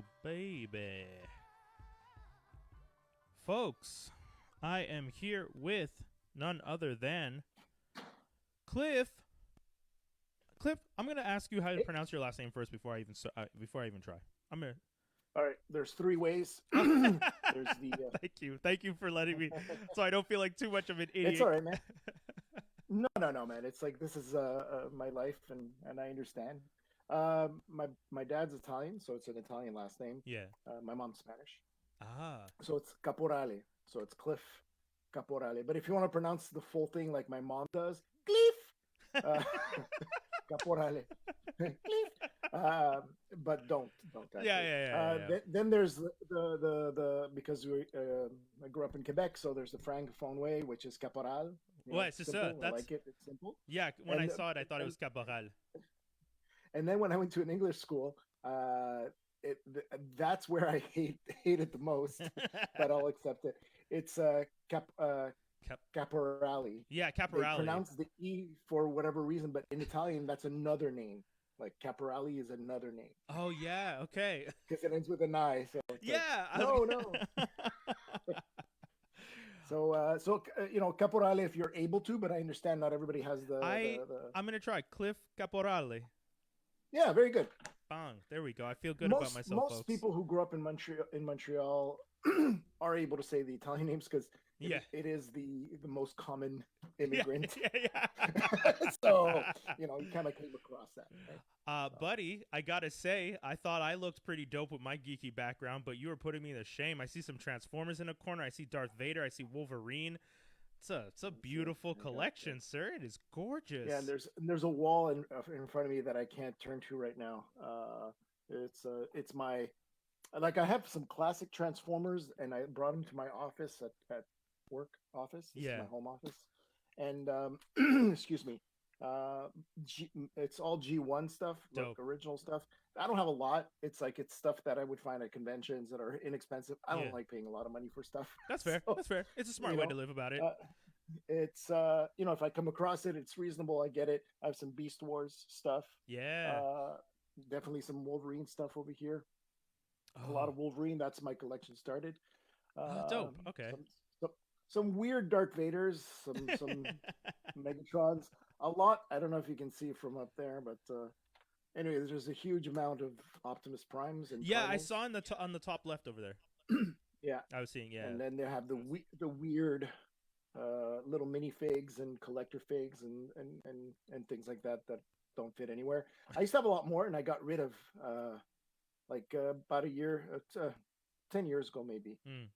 Oh, baby. Folks, I am here with none other than Cliff. Cliff, I'm gonna ask you how to Hey, pronounce your last name first before I even try. I'm gonna. all right, there's three ways. Oh. There's the Thank you for letting me, so I don't feel like too much of an It's idiot. all right, man. No, man. It's like this is my life, and I understand. My dad's Italian, so it's an Italian last name. Yeah. My mom's Spanish, Ah. so it's Caporale. So it's Cliff Caporale. But if you want to pronounce the full thing like my mom does, Cliff uh, Caporale, Cliff. But don't Yeah, actually. yeah, yeah, yeah. Then there's the because I grew up in Quebec, so there's the francophone way, which is Caporal. Ouais, c'est ça. Simple. I That's like it. It's simple. yeah. When I And saw it, I thought it and was Caporal. and then when I went to an English school, uh, it that's where I hate it the most, but I'll accept it. It's Cap. Caporale. Yeah, They Caporale. pronounce the e for whatever reason, but in Italian that's another name. Like Caporale is another name Oh yeah. Okay. because it ends with an I. So it's like Yeah. no. Caporale if you're able to, but I understand not everybody has I the I'm gonna try Cliff Caporale. yeah, very good. Bang. There we go. I feel good about most myself, most folks. people who grew up in Montreal are able to say the Italian names because Yeah. it is the most common Yeah. immigrant. Yeah. So Yeah. you kind of came across that, right? So Buddy, I gotta say, I thought I looked pretty dope with my geeky background, but you were putting me to shame. I see some Transformers in a corner. I see Darth Vader. I see Wolverine. It's a let's see. beautiful I got collection, sir. It is yeah, and gorgeous. there's a wall in front of me that I can't turn to right now. It's my like I have some classic Transformers, and I brought them to my office at work office. This is Yeah. my home office, and excuse me, uh, it's all G1 stuff, like Dope. original stuff. I don't have a lot. It's stuff that I would find at conventions that are inexpensive. I Yeah. don't like paying a lot of money for stuff, That's fair. so That's fair. It's a smart you way to know. live about it. Uh, it's if I come across it, it's reasonable. I get it. I have some Beast Wars stuff. Yeah. Uh, Definitely some Wolverine stuff over here. A lot Oh. of Wolverine. That's my collection started. Oh, Um, dope. Okay. some, some some weird Dark Vaders, some Megatrons. A lot. I don't know if you can see from up there, but anyway, there's a huge amount of Optimus Primes and Yeah, I Primals. saw on the top left over there. Yeah, I was seeing. Yeah. and then they have the weird little minifigs and collector figs and things like that that don't fit anywhere. I used to have a lot more, and I got rid of about a year, 10 years ago maybe. Mm.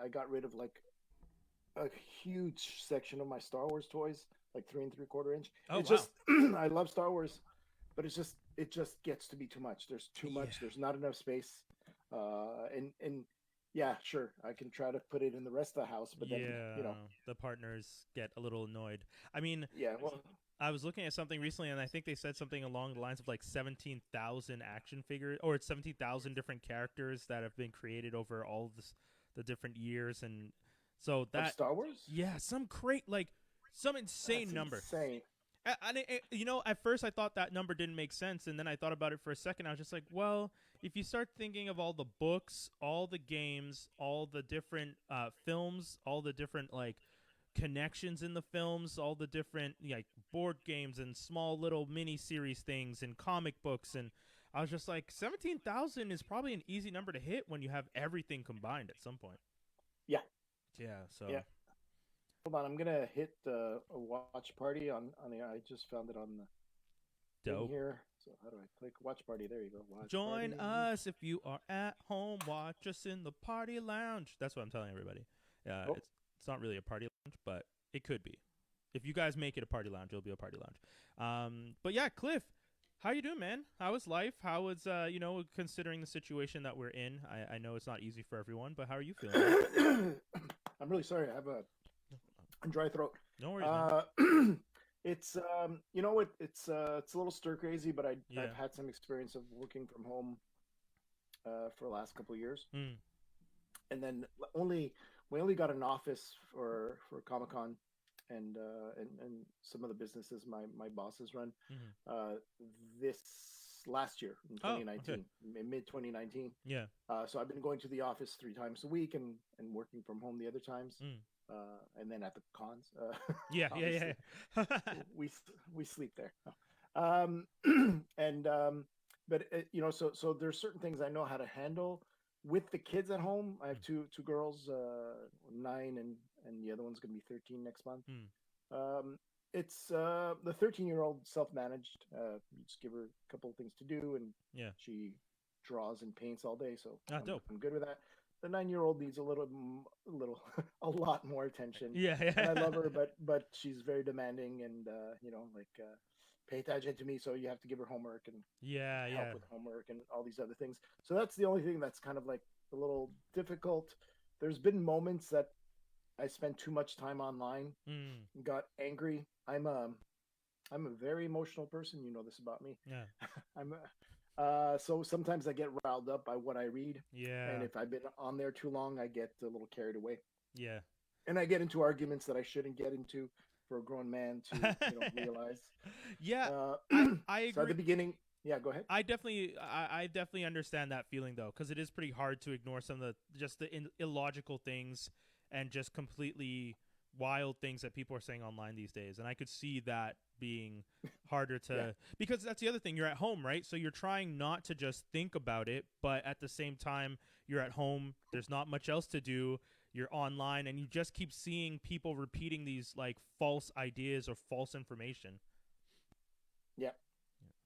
I got rid of like a huge section of my Star Wars toys, like 3 3/4 inch. Oh It's wow. just I love Star Wars, but it just gets to be too much. There's too Yeah. much. There's not enough space. And yeah, sure, I can try to put it in the rest of the house, but then Yeah, the partners get a little annoyed. I mean, yeah, well, I was looking at something recently, and I think they said something along the lines of like 17,000 action figures, or it's 17,000 different characters that have been created over all the different years, and so of that, Star Wars. yeah, some insane That's number. insane. At first I thought that number didn't make sense, and then I thought about it for a second. I was just like, well, if you start thinking of all the books, all the games, all the different films, all the different like connections in the films, all the different like board games and small little mini series things and comic books, and I was just like, 17,000 is probably an easy number to hit when you have everything combined at some point. Yeah, Yeah, yeah. so Hold on, I'm gonna hit a watch party on the. I just found it on the thing dope. here. So how do I click watch party? There you go. Watch Join party. us if you are at home. Watch us in the party lounge. That's what I'm telling everybody. Oh, It's not really a party lounge, but it could be. If you guys make it a party lounge, it'll be a party lounge. But yeah, Cliff, how you doing, man? How is life? How was considering the situation that we're in? I know it's not easy for everyone, but how are you feeling, man? I'm really sorry. I have a dry throat. No worries, man. Uh, it's it's a little stir crazy, but Yeah. I've had some experience of working from home for the last couple of years, Mm. and then we only got an office for Comic Con and some of the businesses my bosses run Hmm. uh, this last year in Oh, 2019, okay. mid 2019. Yeah. So I've been going to the office 3 times a week and working from home the other times, Mm. and then at the cons. Yeah, yeah, Obviously, yeah. we we sleep there. And but so there's certain things I know how to handle with the kids at home. I have Mm, two girls, 9 and the other one's gonna be 13 next month. mm. Um, it's the 13-year-old self-managed. You just give her a couple of things to do, and Yeah. she draws and paints all day. So Ah, I'm dope. I'm good with that. The 9-year-old needs a little, a lot more attention, Yeah, and I yeah. love her, but she's very demanding, and pay attention to me. So you have to give her homework and Yeah, help yeah. with homework and all these other things. So that's the only thing that's kind of like a little difficult. There's been moments that I spent too much time online, Mm. got angry. I'm a very emotional person. You know this about me. Yeah. So sometimes I get riled up by what I read, and Yeah. if I've been on there too long, I get a little carried away, Yeah. and I get into arguments that I shouldn't get into for a grown man to realize. Yeah, Uh, I so at agree. the beginning, yeah, go ahead. I definitely understand that feeling though, because it is pretty hard to ignore some of the just the illogical things and just completely wild things that people are saying online these days, and I could see that being harder Yeah, to, because that's the other thing, you're at home, right? So you're trying not to just think about it, but at the same time you're at home, there's not much else to do, you're online, and you just keep seeing people repeating these like false ideas or false information. yeah.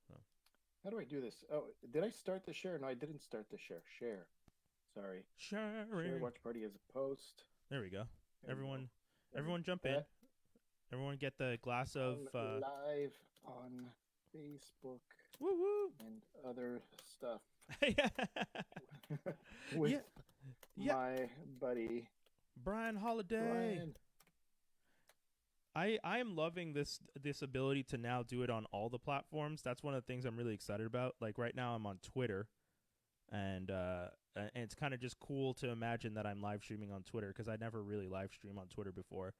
So, How do I do this? Oh, did I start the share? No, I didn't start the share. Share. Sorry. Share sharing. watch party as a post. There we go. There we go. Everyone, Let me everyone, jump do in. that. Everyone, get the glass of. I'm live on Facebook Woo woo. and other stuff with Yeah, yeah. my buddy Brian Holiday. Brian. I am loving this ability to now do it on all the platforms. That's one of the things I'm really excited about. Like right now, I'm on Twitter, and it's kind of just cool to imagine that I'm live streaming on Twitter because I never really live stream on Twitter before.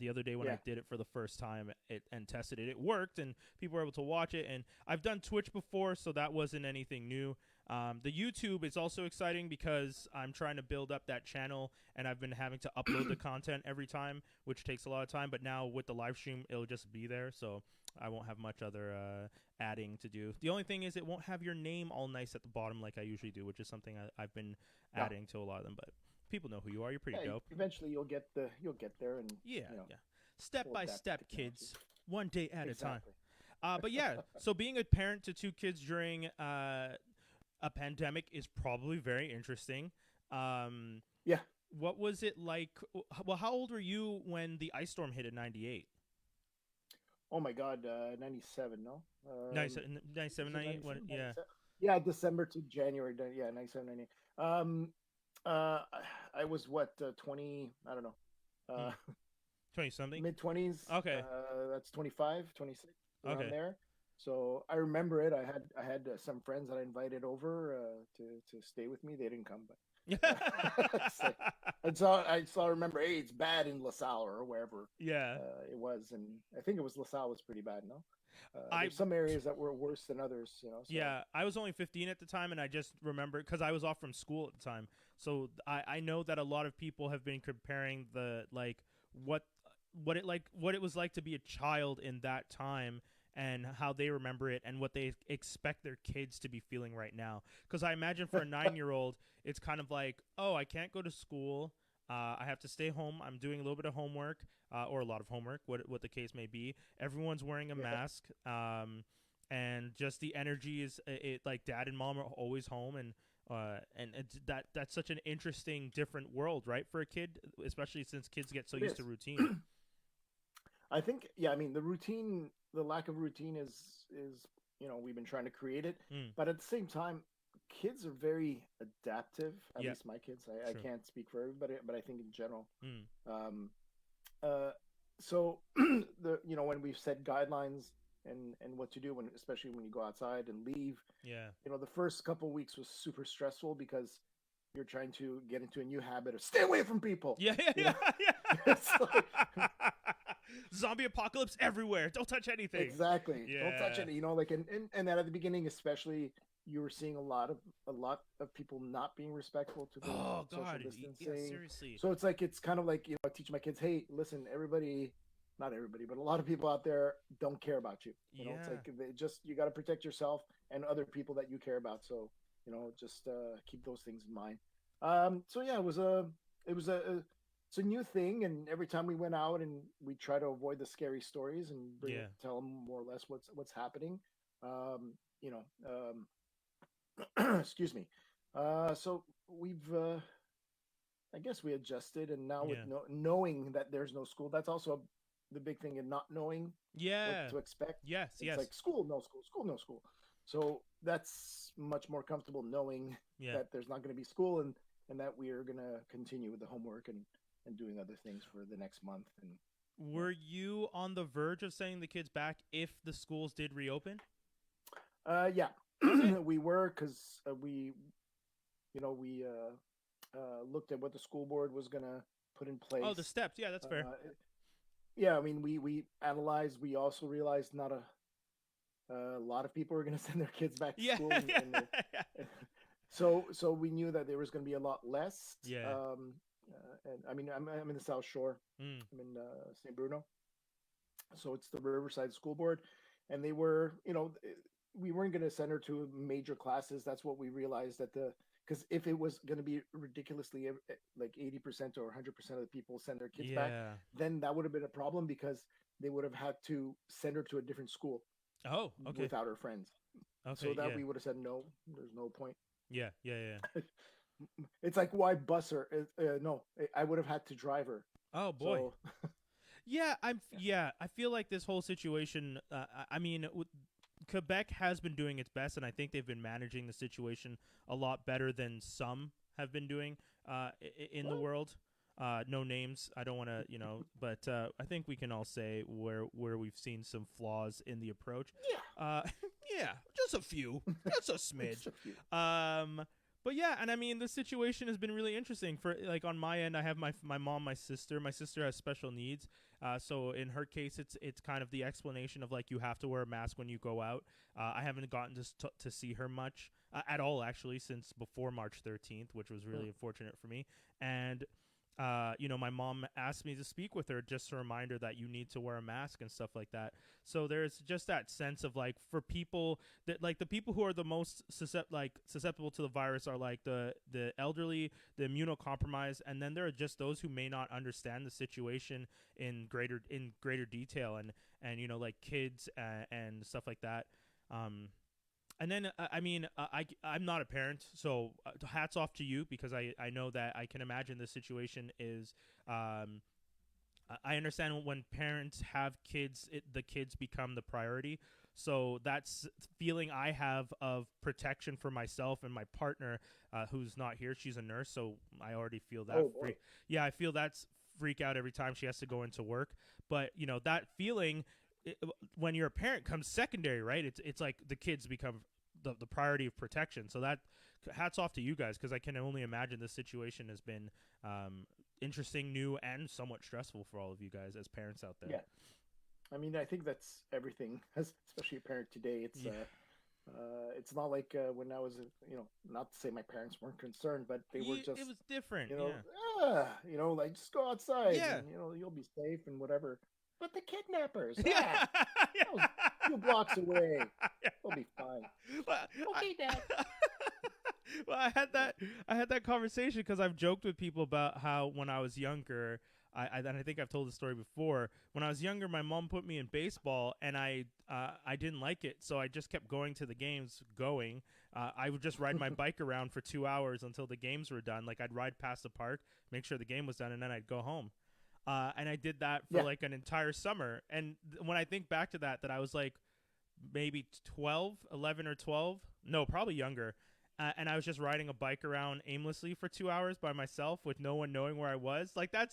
The other day when Yeah. I did it for the first time and tested it, it worked and people were able to watch it. And I've done Twitch before, so that wasn't anything new. The YouTube is also exciting because I'm trying to build up that channel and I've been having to upload the content every time, which takes a lot of time. But now with the live stream, it'll just be there, so I won't have much other adding to do. The only thing is it won't have your name all nice at the bottom like I usually do, which is something I've been No. adding to a lot of them. But people know who you are. You're pretty Yeah. dope. Eventually, you'll get there, and Yeah, you know yeah. Step we'll by adapt to step, technology. kids. One day at a time. Exactly. But yeah, so being a parent to two kids during a pandemic is probably very interesting. Um, Yeah. what was it like? Well, how old were you when the ice storm hit in '98? Oh my God. 97. No. 97, Was it 98? What? 97? Yeah. 97? Yeah. December to January. Yeah. 97, 98. Uh, I was what 20. I don't know. Hmm. Uh, 20 something? mid 20s. Okay. That's 25, 26, around Okay. there. So I remember it. I had some friends that I invited over to stay with me. They didn't come, but it's like, I saw remember, hey, it's bad in LaSalle or wherever Yeah. it was, and I think it was LaSalle was pretty bad. No, I there's some areas that were worse than others. So Yeah, I was only 15 at the time, and I just remember because I was off from school at the time. So I know that a lot of people have been comparing the like what what it was like to be a child in that time and how they remember it and what they expect their kids to be feeling right now. Because I imagine for a 9-year-old, it's kind of like, oh, I can't go to school. I have to stay home. I'm doing a little bit of homework, or a lot of homework, what the case may be. Everyone's wearing a yeah, mask. And just the energy is like dad and mom are always home, and that's such an interesting different world, right, for a kid, especially since kids get so it used to is. routine. I think, yeah, I mean, the lack of routine is we've been trying to create it, Mm, but at the same time, kids are very adaptive. At yeah, least my kids. I true. can't speak for everybody, but I think in general. Mm, Um, uh, so when we've set guidelines and what to do when, especially when you go outside and leave, yeah. the first couple of weeks was super stressful because you're trying to get into a new habit of stay away from people. Yeah, yeah, You know, yeah, it's like yeah. Zombie apocalypse everywhere. Don't touch anything. Exactly. Don't touch Yeah. it. Like, and then at the beginning, especially, you were seeing a lot of people not being respectful to the Oh social God. Yeah. distancing. Seriously. So it's kind of like, I teach my kids, hey, listen, everybody, not everybody, but a lot of people out there don't care about you. It's Yeah. like you got to protect yourself and other people that you care about. So just keep those things in mind. So yeah, it was a it's a new thing, and every time we went out and we try to avoid the scary stories and Yeah. tell them more or less what's happening. Um, you know, excuse me. So I guess we adjusted, and now with Yeah. knowing that there's no school, that's also the big thing in not knowing what Yeah. to expect. Yes. It's Yes. like school, no school, school, no school. So that's much more comfortable knowing Yeah. that there's not going to be school, and that we are going to continue with the homework and doing other things for the next month. And Were you on the verge of sending the kids back if the schools did reopen? yeah, Okay. we were, because we looked at what the school board was going to put in Oh, the place. steps. Yeah, that's fair. Uh, yeah, I mean, we analyzed. We also realized not a lot of people are going to send their kids back to Yeah. school, Yeah. so we knew that there was going to be a lot less. Yeah. And I mean, I'm in the South Shore. Mm. I'm in St. Bruno, so it's the Riverside School Board, and they were, we weren't going to send her to major classes. That's what we realized, because if it was going to be ridiculously like 80% or 100% of the people send their kids back, Yeah. then that would have been a problem, because they would have had to send her to a different school Oh, okay. without her friends. So Okay. that Yeah. we would have said no. There's no point. Yeah. Yeah. Yeah. It's like, why bus her? No, I would have had to drive her. Oh boy. So Yeah, yeah. I feel like this whole situation. I mean, Quebec has been doing its best, and I think they've been managing the situation a lot better than some have been doing in the Well, world. No names. I don't want to, but I think we can all say where we've seen some flaws in the approach. Uh, yeah, just a few, just a smidge. just a few. But yeah, and I mean the situation has been really interesting. For like on my end, I have my mom, my sister. My sister has special needs, so in her case, it's kind of the explanation of like you have to wear a mask when you go out. I haven't gotten to see her much at all actually since before March 13th, which was really unfortunate for me. And my mom asked me to speak with her just to remind her that you need to wear a mask and stuff like that. So there's just that sense of like for people that like the people who are the most susceptible to the virus are like the elderly, the immunocompromised, and then there are just those who may not understand the situation in greater detail and like kids and stuff like that. And then I mean I'm not a parent, so hats off to you because I know that I can imagine the situation is. I understand when parents have kids, the kids become the priority. So that's feeling I have of protection for myself and my partner, who's not here. She's a nurse, so I already feel that. Oh boy. Yeah, I feel that's freak out every time she has to go into work. But that feeling when you're a parent comes secondary, right? It's like the kids become the priority of protection. So that hats off to you guys because I can only imagine this situation has been interesting, new, and somewhat stressful for all of you guys as parents out there. Yeah. I mean, I think that's everything, especially a parent today. It's not like when I was, not to say my parents weren't concerned, but they were just, it was different. you know, Yeah. like, just go outside Yeah. and you'll be safe and whatever. But the kidnappers, Yeah. that was 2 blocks away. They'll be fine. Well, Okay, Dad. well, I had that conversation because I've joked with people about how when I was younger, and I think I've told the story before. When I was younger, my mom put me in baseball, and I didn't like it, so I just kept going to the games. I would just ride my bike around for 2 hours until the games were done. Like I'd ride past the park, make sure the game was done, and then I'd go home. And I did that for like an entire summer. And when I think back to that I was like maybe 11 or 12. No, probably younger. And I was just riding a bike around aimlessly for 2 hours by myself with no one knowing where I was. Like that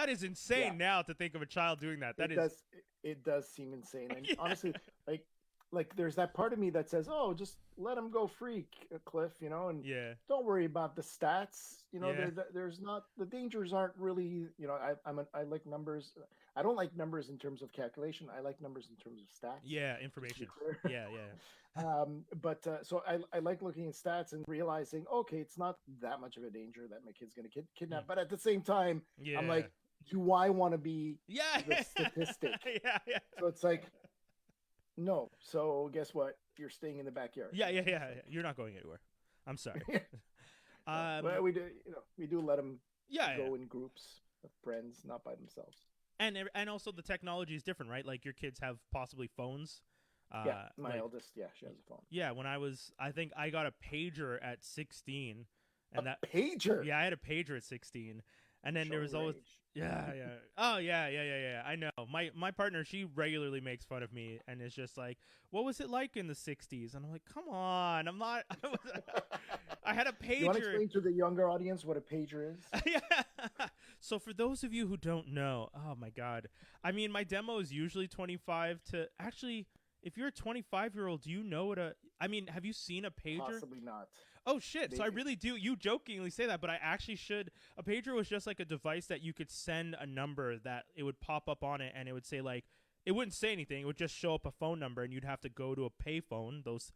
is insane now to think of a child doing that. It does seem insane. And honestly, like like there's that part of me that says, "Oh, just let him go free, Cliff," and Yeah. don't worry about the stats. Yeah. There's not the dangers aren't really. I like numbers. I don't like numbers in terms of calculation. I like numbers in terms of stats. Yeah. Just to be Information. clear. Yeah. Yeah. But so I like looking at stats and realizing, okay, it's not that much of a danger that my kid's going to get Mm. kidnapped. But at the same time, I'm Yeah. like, do I want to be Yeah. the statistic? Yeah. Yeah. So it's like, no. So guess what? You're staying in the backyard. Yeah. Yeah. It's Yeah. like, You're not going anywhere. I'm sorry. but we do let them Yeah. Yeah. go in groups of friends, not by themselves. And also the technology is different, right? Like your kids have possibly phones. Yeah, my Like, eldest, yeah, she has a phone. yeah, I think I got a pager at 16, and A pager. yeah, I had a pager at 16, and then there was always, Rage. yeah, oh yeah. I know my partner, she regularly makes fun of me, and is just like, what was it like in the 60s? And I'm like, come on, I'm not. I had a pager. You want to explain to the younger audience what a pager is? Yeah. So for those of you who don't know, oh my god, I mean, my demo is usually 25 to actually. If you're a 25-year-old, do you know what I mean, have you seen a pager? Possibly not. Oh, shit. So I really do. You jokingly say that, but I actually should. A pager was just like a device that you could send a number that it would pop up on it, and it would say, like, it wouldn't say anything. It would just show up a phone number, and you'd have to go to a payphone, those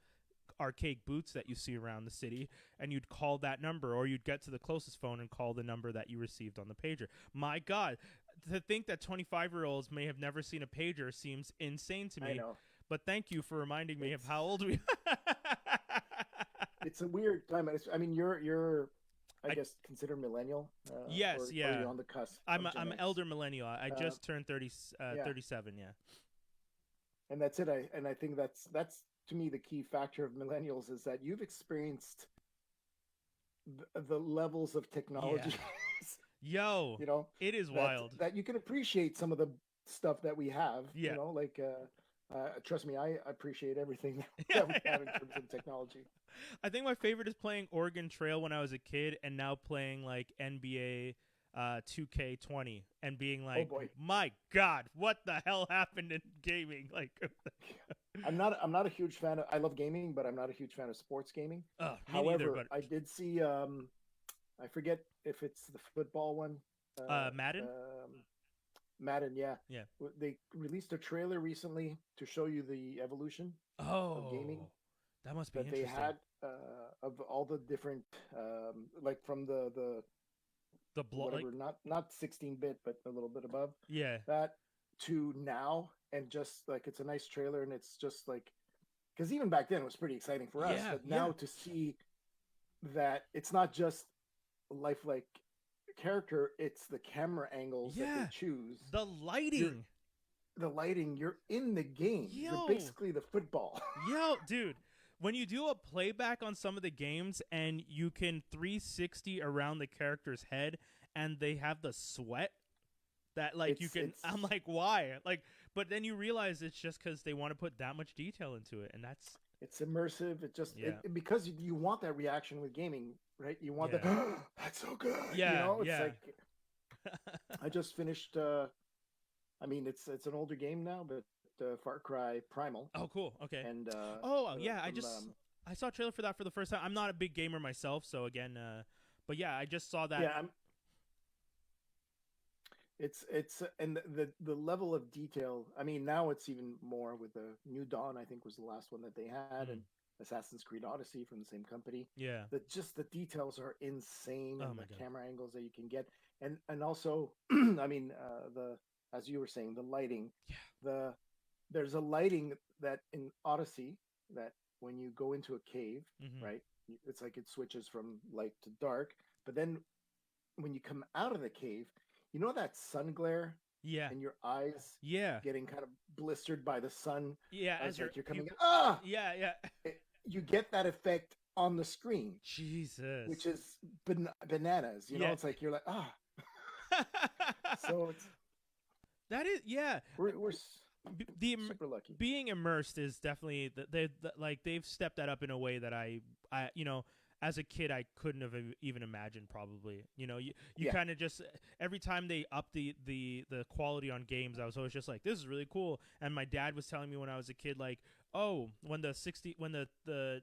archaic booths that you see around the city, and you'd call that number, or you'd get to the closest phone and call the number that you received on the pager. My God. To think that 25-year-olds may have never seen a pager seems insane to me. I know. But thank you for reminding me of how old we are. It's a weird time. I mean, you're I guess considered millennial. Yes, or yeah. you're on the cusp. I'm of Gen I'm X. elder millennial. I just turned 30, yeah. 37. Yeah. And that's it. I think that's to me the key factor of millennials is that you've experienced the levels of technology. Yo, it is wild that you can appreciate some of the stuff that we have. Yeah. Like trust me, I appreciate everything that we have in terms of technology. I think my favorite is playing Oregon Trail when I was a kid, and now playing like NBA 2K20 and being like, oh boy, my God, what the hell happened in gaming? Like, I'm not a huge fan of. I love gaming, but I'm not a huge fan of sports gaming. However, neither, but... I did see. I forget if it's the football one. Madden. Madden, yeah. They released a trailer recently to show you the evolution of gaming. That must be that interesting. They had of all the different, like from the whatever, like... not 16-bit, but a little bit above. Yeah. That to now, and just like it's a nice trailer, and it's just like, because even back then it was pretty exciting for us. But now to see that it's not just lifelike character, it's the camera angles that they choose, the lighting, you're in the game. You're basically the football. Dude, when you do a playback on some of the games and you can 360 around the character's head and they have the sweat that like I'm like, why? Like, but then you realize it's just because they want to put that much detail into it, and it's immersive. It just because you want that reaction with gaming, right? You want that. That's so good. It's like I just finished. I mean, it's an older game now, but Far Cry Primal. Oh, cool. Okay. And I saw a trailer for that for the first time. I'm not a big gamer myself, so again, but yeah, I just saw that. Yeah. It's and the level of detail. I mean, now it's even more with the New Dawn. I think was the last one that they had, and Assassin's Creed Odyssey from the same company. Yeah, the details are insane, and the camera angles that you can get, and also, I mean, as you were saying, the lighting. Yeah. There's a lighting that in Odyssey that when you go into a cave, right, it's like it switches from light to dark, but then when you come out of the cave. You know that sun glare? Yeah. And your eyes getting kind of blistered by the sun. Yeah. As you're coming in. Yeah. You get that effect on the screen. Jesus. Which is bananas. You know, it's like you're like, So it's... That is, We're super lucky. Being immersed is definitely, they've stepped that up in a way that I as a kid I couldn't have even imagined. Probably, you Yeah. kind of just every time they up the quality on games, I was always just like, this is really cool. And my dad was telling me when I was a kid, like, oh, when the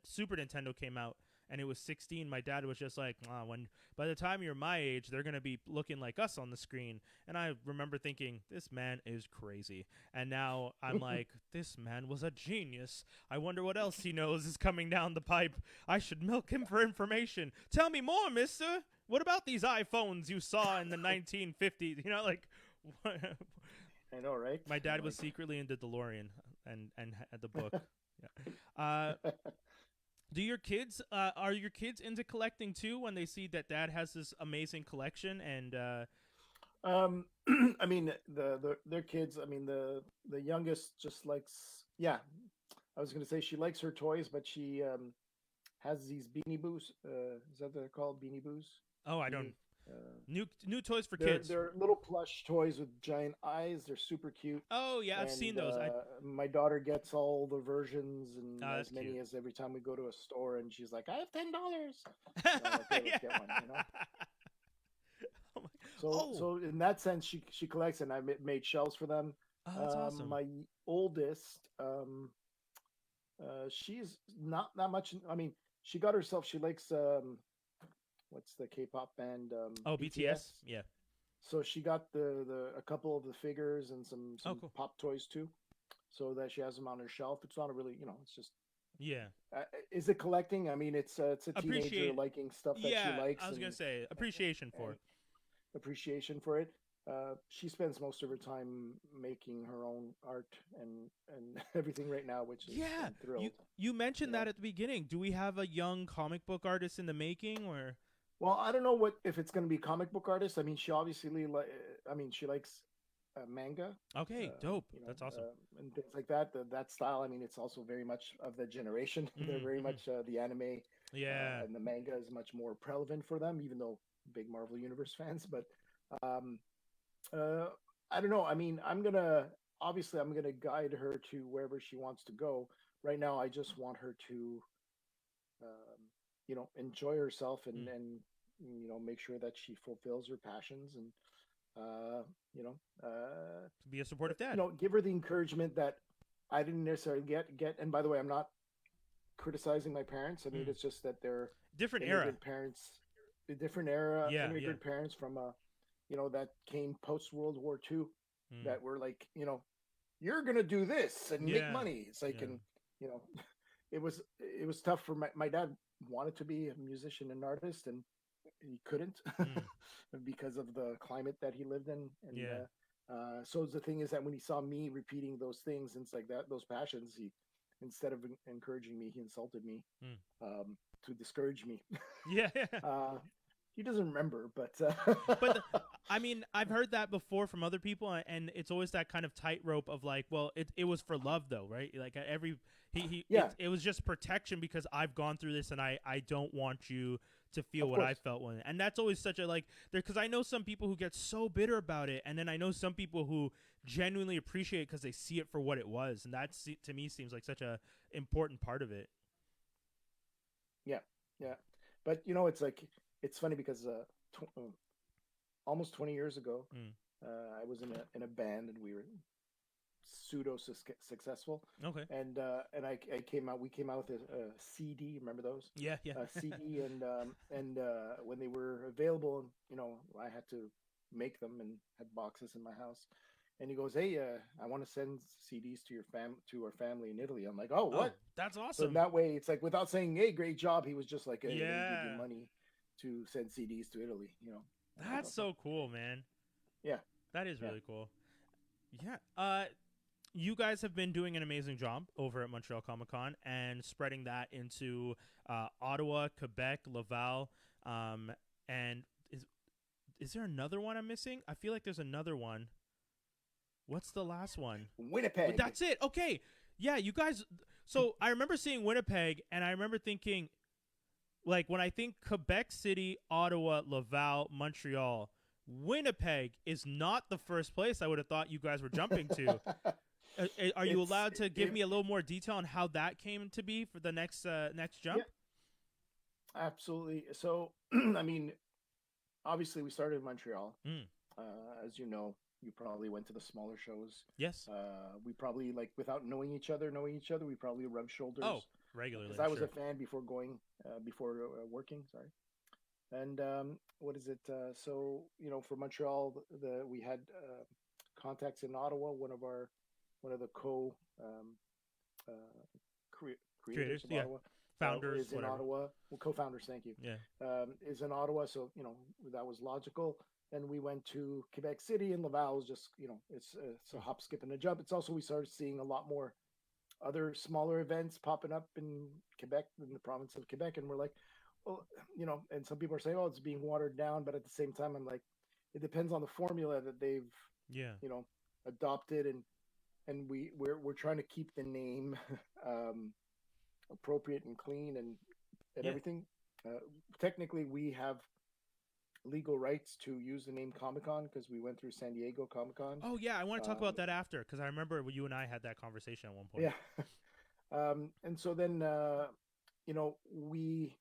Super Nintendo came out and it was 16, my dad was just like, when by the time you're my age, they're gonna be looking like us on the screen. And I remember thinking, this man is crazy. And now I'm like, this man was a genius. I wonder what else he knows is coming down the pipe. I should milk him for information. Tell me more, mister. What about these iPhones you saw in the 1950s? Like, I know, right? my dad was secretly into DeLorean and had the book. Yeah. Do your kids are your kids into collecting too when they see that dad has this amazing collection and I mean, their kids. I mean, the youngest just likes. Yeah, I was gonna say she likes her toys, but she has these Beanie Boos. Is that what they're called? Beanie Boos. oh, I don't Beanie. new toys for They're kids. they're little plush toys with giant eyes. They're super cute. Oh yeah, I've seen And those. my daughter gets all the versions and Oh, that's as many cute. as every time we go to a store, and she's like, "I have $10." Okay, let's Yeah. get one. Oh, my. So Oh, so in that sense, she collects, and I made shelves for them. that's awesome. My oldest, she's not that much. I mean, she got herself. She likes what's the K-pop band? Oh, BTS. BTS. Yeah. So she got the a couple of the figures and some Oh, cool. pop toys too, so that she has them on her shelf. It's not a really, it's just. Yeah. Is it collecting? I mean, it's a teenager liking stuff that Yeah, she likes. I was gonna say appreciation for and it. appreciation for it. She spends most of her time making her own art and everything right now, which is Yeah. I'm thrilled. You mentioned You that know, at the beginning. Do we have a young comic book artist in the making, or? well, I don't know what if it's going to be comic book artist. I mean, she obviously I mean, she likes manga. Okay, dope. That's awesome. And things like that. That style. I mean, it's also very much of the generation. They're very Mm-hmm. much the anime Yeah. and the manga is much more prevalent for them, even though big Marvel Universe fans. But um, uh, I don't know. I mean, I'm gonna guide her to wherever she wants to go. Right now, I just want her to um, enjoy herself Mm. and make sure that she fulfills her passions and uh, you know Be a supportive dad. give her the encouragement that I didn't necessarily get. And by the way, I'm not criticizing my parents. I mean, Mm. it's just that they're Different era. immigrant parents, a different era, Yeah. Yeah. immigrant parents from that came post World War II Mm. that were like, you're gonna do this and make Yeah. money. It's like, Yeah. and you know, it was tough for my dad wanted to be a musician and artist, and he couldn't Mm. because of the climate that he lived in. And Yeah. so the thing is that when he saw me repeating those things and it's like that, those passions, he instead of encouraging me, he insulted me Mm. to discourage me. Yeah. He doesn't remember, but But I mean, I've heard that before from other people, and it's always that kind of tightrope of like, well, it was for love though, right? Like yeah, it was just protection because I've gone through this, and I don't want you to feel of what I course, felt when, and that's always such a like there because I know some people who get so bitter about it, and then I know some people who genuinely appreciate it because they see it for what it was, and that to me seems like such a important part of it. yeah, yeah. But it's like it's funny because almost 20 years ago, Mm. I was in a band and we were pseudo successful, Okay. and I came out. We came out with a CD. Remember those? Yeah. Yeah. A CD, and when they were available, I had to make them and had boxes in my house. And he goes, "Hey, I want to send CDs to our family in Italy." I'm like, "Oh, Oh, what?" that's So in awesome. that way, it's like without saying, "Hey, great job," he was just like, "Hey, let me give you Yeah. money to send CDs to Italy." I'm like, That's "Okay, so cool, man. yeah, That is yeah, really cool. Yeah. You guys have been doing an amazing job over at Montreal Comiccon and spreading that into Ottawa, Quebec, Laval, and is there another one I'm missing? I feel like there's another one. What's the last one? Winnipeg." That's it. Okay. Yeah, you guys. So I remember seeing Winnipeg, and I remember thinking, like, when I think Quebec City, Ottawa, Laval, Montreal, Winnipeg is not the first place I would have thought you guys were jumping to. Are you it's allowed to give it, me a little more detail on how that came to be for the next jump? yeah, Absolutely. So, I mean, obviously, we started in Montreal. Mm. As you know, you probably went to the smaller shows. Yes. We probably, like, without knowing each other, we probably rubbed Oh, shoulders regularly, because I'm I was a sure. fan before before working. Sorry. And what is it? So, for Montreal, we had contacts in Ottawa. One of the uh, creators Creators, of yeah. Ottawa Founders, is in whatever. Ottawa. Well, co-founders, thank you, Yeah. is in Ottawa. So that was logical. Then we went to Quebec City, and Laval is just it's a Mm. hop, skip, and a jump. It's also we started seeing a lot more other smaller events popping up in Quebec, in the province of Quebec, and we're like, well, and some people are saying, oh, it's being watered down, but at the same time, I'm like, it depends on the formula that they've Yeah. you know adopted, and we're trying to keep the name um, appropriate and clean and Yeah. everything. Uh, Technically, we have legal rights to use the name Comic Con because we went through San Diego Comic Con. Oh, yeah. I want to talk about Um, that after because I remember you and I had that conversation at one point. yeah, and so then we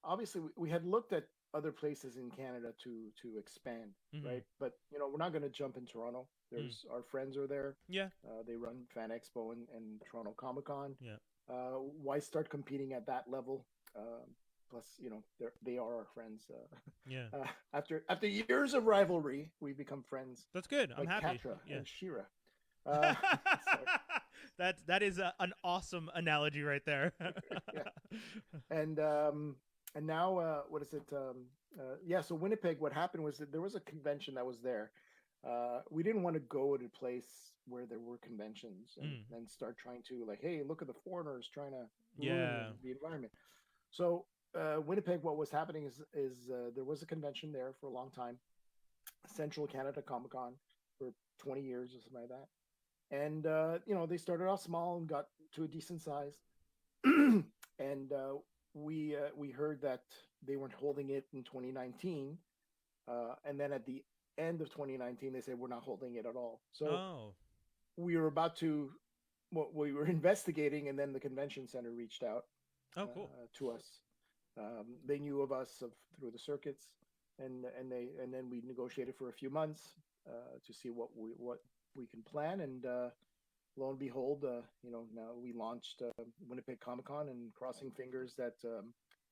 obviously we had looked at other places in Canada to expand, Mm-hmm. right? But we're not going to jump in Toronto. Mm. There's our friends are there. Yeah. They run Fan Expo and Toronto Comic Con. Yeah. Why start competing at that level? Plus, they are our friends. Yeah. After years of rivalry, we become friends, That's good. I'm like happy. Katra Yeah. and Shira. Uh, so, That is an awesome analogy right there. yeah, and and now what is it? Yeah, so Winnipeg. What happened was that there was a convention that was there. We didn't want to go to a place where there were conventions and Mm. then start trying to, like, hey, look at the foreigners trying to ruin Yeah. the environment. So Winnipeg, what was happening is there was a convention there for a long time, Central Canada Comic Con, for 20 years or something like that. And they started off small and got to a decent size. And we heard that they weren't holding it in 2019, and then at the end of 2019 they said we're not holding it at all. So Oh. we were about to, well, we were investigating, and then the convention center reached out Oh, cool. to us. They knew of us through the circuits, and then we negotiated for a few months to see what we can plan, and lo and behold, now we launched Winnipeg Comic Con, and crossing fingers that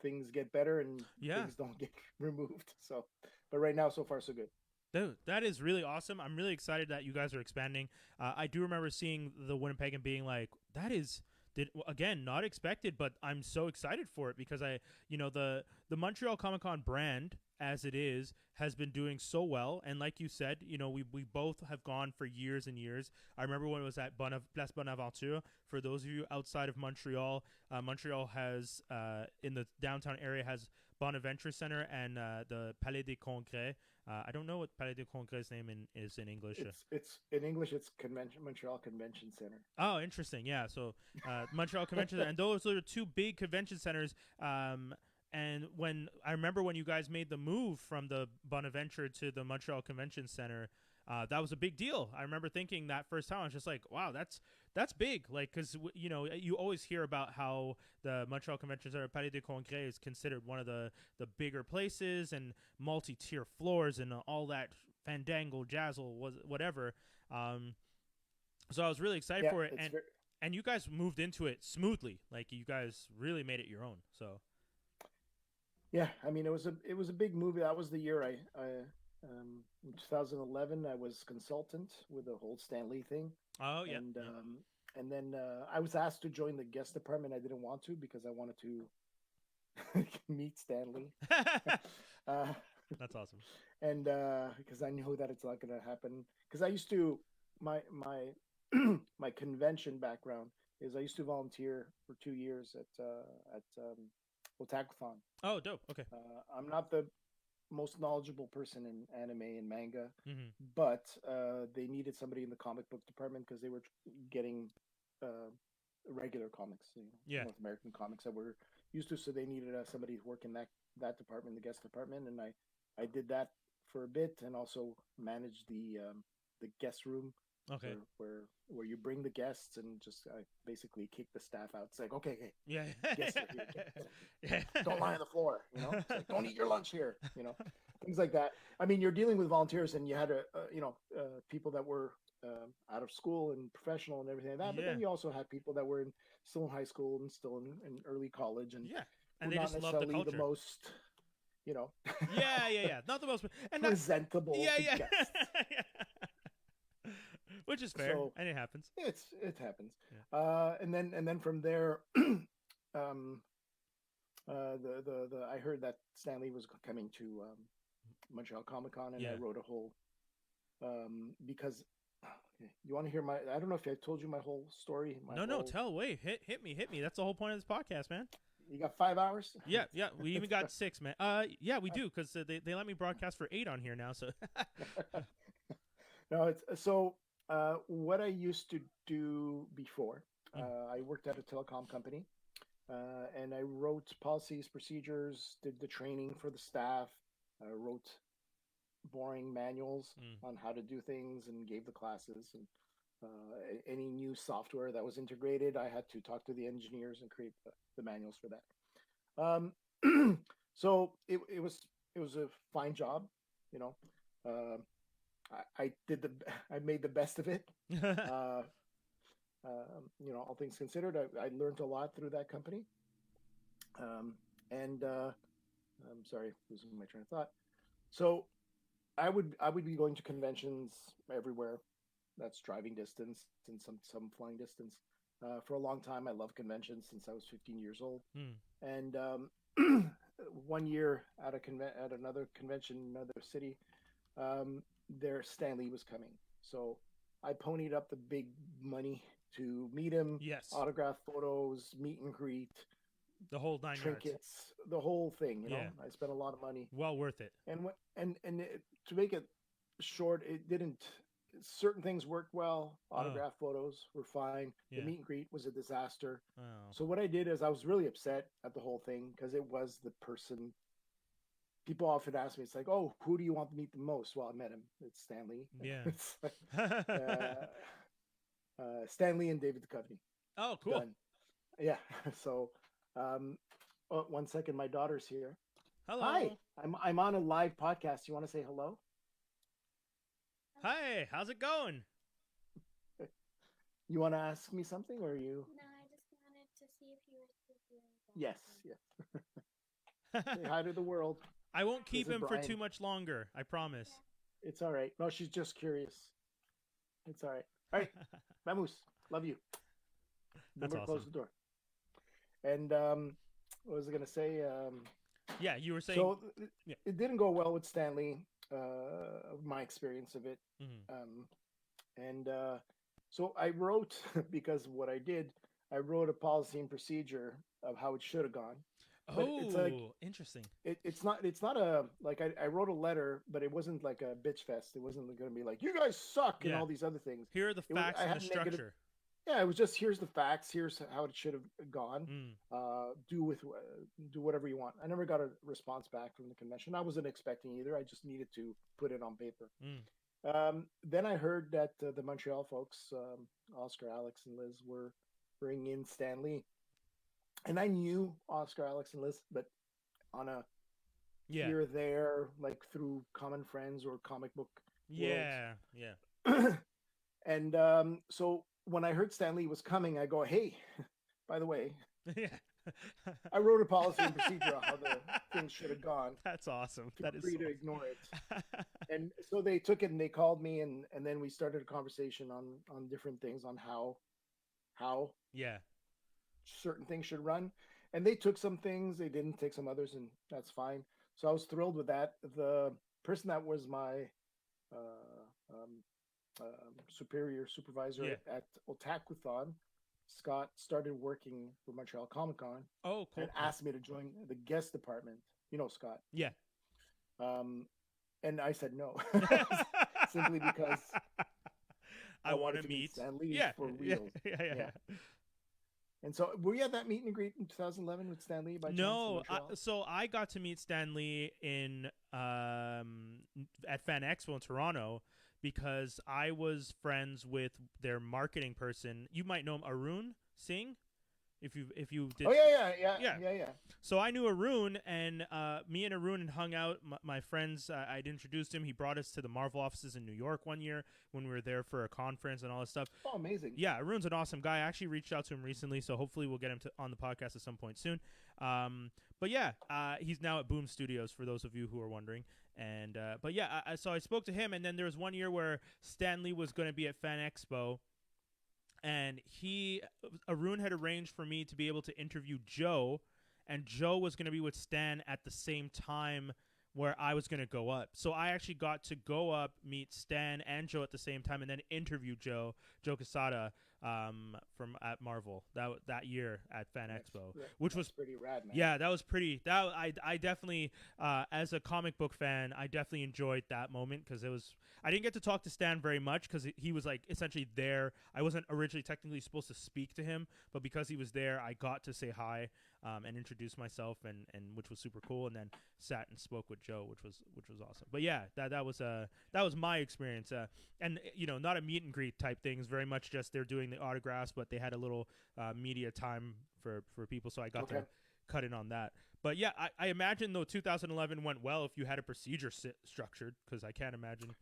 things get better and Yeah. things don't get removed. So, but right now, so far, so good. Dude, that is really awesome. I'm really excited that you guys are expanding. I do remember seeing the Winnipeg and being like, that is again not expected, but I'm so excited for it because the Montreal Comic Con brand as it is has been doing so well, and like you said, we both have gone for years and years. I remember when it was at Place Bonaventure. For those of you outside of Montreal, Montreal has in the downtown area has Bonaventure Center and the Palais des Congrès. I don't know what Palais des Congrès name is in English. It's in English. It's Montreal Convention Center. Oh, interesting. Yeah. So Montreal Convention Center, and those are two big convention centers. And when I remember when you guys made the move from the Bonaventure to the Montreal Convention Center, that was a big deal. I remember thinking that first time, I was just like, "Wow, that's big!" Like, because you always hear about how the Montreal Convention Center, Palais des Congrès, is considered one of the bigger places and multi-tier floors and all that fandangle, jazzle, was whatever. Um, so I was really excited Yeah, for it, it's very, and you guys moved into it smoothly. Like you guys really made it your own. So yeah. I mean, it was a big movie. That was the year in 2011 I was consultant with the whole Stan Lee thing, oh yeah, and yeah. then I was asked to join the guest department. I didn't want to because I wanted to meet Stanley, uh, That's awesome. and because I know that it's not going to happen. Because I used to my my convention background is I used to volunteer for 2 years at Otakuthon. Oh, dope. Okay. I'm not the most knowledgeable person in anime and manga, Mm-hmm. but they needed somebody in the comic book department because they were getting uh, regular comics, Yeah. North American comics that we're used to. So they needed somebody to work in that department, the guest department, and I did that for a bit, and also managed the guest room Okay. where you bring the guests and just basically kick the staff out. It's like, okay, hey, Yeah. guests are here, get Yeah. don't lie on the floor. It's like, don't eat your lunch here. Things like that. I mean, you're dealing with volunteers, and you had people that were out of school and professional and everything like that. But Yeah. then you also had people that were still in high school and still in early college, and Yeah. And were they not just love the necessarily the culture. most, you know, Yeah. Not the most, and not. presentable Yeah, to yeah. guests. Which is fair, So and it happens. it happens. Yeah. And then from there, um, the I heard that Stanley was coming to Montreal Comiccon, and I Yeah. wrote a whole because you want to hear my. I don't know if I told you my whole story. No. Tell. Wait. Hit me. That's the whole point of this podcast, man. You got 5 hours. Yeah. We even got 6, man. Yeah, we do because they let me broadcast for 8 on here now. So. No, it's so. What I used to do before, I worked at a telecom company, and I wrote policies, procedures, did the training for the staff, wrote boring manuals on how to do things, and gave the classes. And any new software that was integrated, I had to talk to the engineers and create the manuals for that. So it was a fine job, you know. Uh, I made the best of it. Uh, all things considered, I learned a lot through that company. And I'm sorry, losing my train of thought. So I would be going to conventions everywhere. That's driving distance and some flying distance. For a long time, I loved conventions since I was 15 years old. And one year at another convention in another city, their Stanley was coming. So I ponied up the big money to meet him, Yes. autograph photos, meet and greet, The whole 9 yards. trinkets, the whole thing. Yeah. I spent a lot of money. Well worth it. To make it short, it didn't. Certain things worked well. Autograph photos were fine. Yeah. The meet and greet was a disaster. Oh. So what I did is I was really upset at the whole thing because it was the person. People often ask me, it's like, oh, who do you want to meet the most? Well, I met him. It's Stanley. Yeah. It's Stanley and David Duchovny. Oh, cool. Done. Yeah. So, oh, 1 second. My daughter's here. Hello. Hi. I'm on a live podcast. You want to say hello? Hi. How's it going? You want to ask me something, or you? No, I just wanted to see if you were still doing that. Yes. Say hi to the world. I won't keep him Brian. for too much longer. I promise. It's all right. No, she's just curious. It's all right. All right, Mamus, love you. That's Remember, awesome. close the door. And what was I going to say? Yeah, you were saying. So yeah. It didn't go well with Stanley. My experience of it. So I wrote because what I did, I wrote a policy and procedure of how it should have gone. But it's like, interesting. It's not a like I wrote a letter, but it wasn't like a bitch fest. It wasn't going to be like you guys suck and all these other things. Here are the facts and the structure. Yeah, it was just here's the facts. Here's how it should have gone. Do whatever you want. I never got a response back from the convention. I wasn't expecting either. I just needed to put it on paper. Then I heard that the Montreal folks, Oscar, Alex, and Liz, were bringing in Stanley. And I knew Oscar, Alex, and Liz, but on a here or there, like through common friends or comic book. Yeah. And so when I heard Stanley was coming, I go, hey, by the way, I wrote a policy and procedure on how the things should have gone. That's awesome. That is free to ignore it. And so they took it and they called me, and then we started a conversation on different things on how certain things should run. And they took some things, they didn't take some others, and that's fine. So I was thrilled with that. The person that was my supervisor at Otakuthon, Scott, started working for Montreal Comiccon. Oh, cool. And asked me to join the guest department. You know Scott. Yeah. And I said no, simply because I want to meet Stanley for real. Yeah. And so were you at that meet and greet in 2011 with Stanley by chance? No, so I got to meet Stanley in at Fan Expo in Toronto because I was friends with their marketing person. You might know him, Arun Singh. If you did. Oh yeah. So I knew Arun, and me and Arun had hung out. My friends, I'd introduced him. He brought us to the Marvel offices in New York one year when we were there for a conference and all this stuff. Oh, amazing. Yeah, Arun's an awesome guy. I actually reached out to him recently, so hopefully we'll get him on the podcast at some point soon. But yeah, he's now at Boom Studios, for those of you who are wondering. And but yeah, so I spoke to him, and then there was one year where Stan Lee was going to be at Fan Expo. And Arun had arranged for me to be able to interview Joe, and Joe was going to be with Stan at the same time where I was going to go up. So I actually got to go up, meet Stan and Joe at the same time, and then interview Joe Quesada from at Marvel that year at Fan Expo, which was pretty rad, man. Yeah, that was pretty. I definitely, as a comic book fan, I definitely enjoyed that moment because it was. I didn't get to talk to Stan very much because he was like essentially there. I wasn't originally technically supposed to speak to him, but because he was there, I got to say hi and introduce myself, and which was super cool. And then sat and spoke with Joe, which was awesome. But yeah, that was my experience. And not a meet and greet type thing. It's very much just they're doing the autographs, but they had a little media time for people, so I got to cut in on that. But yeah, I imagine though 2011 went well if you had a procedure structured, because I can't imagine.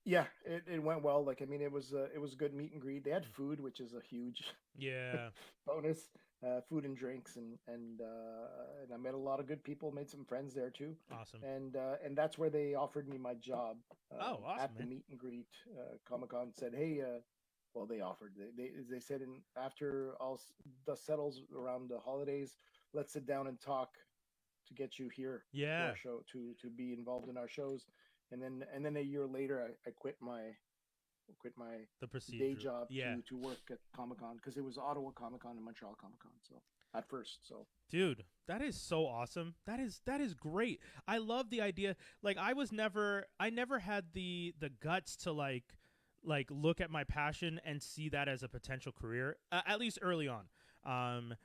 Yeah, it went well. Like, I mean, it was a good meet and greet. They had food, which is a huge bonus. Food and drinks, and I met a lot of good people. Made some friends there too. Awesome. And that's where they offered me my job. Awesome, at the meet and greet. Comic-Con said, hey, well, they offered. They said, after all dust settles around the holidays, let's sit down and talk to get you here to our show, to be involved in our shows. And then a year later, I quit my day job to work at Comic-Con, because it was Ottawa Comic-Con and Montreal Comic-Con. So at first, dude, that is so awesome. That is great. I love the idea. Like, I never had the guts to like look at my passion and see that as a potential career, at least early on. And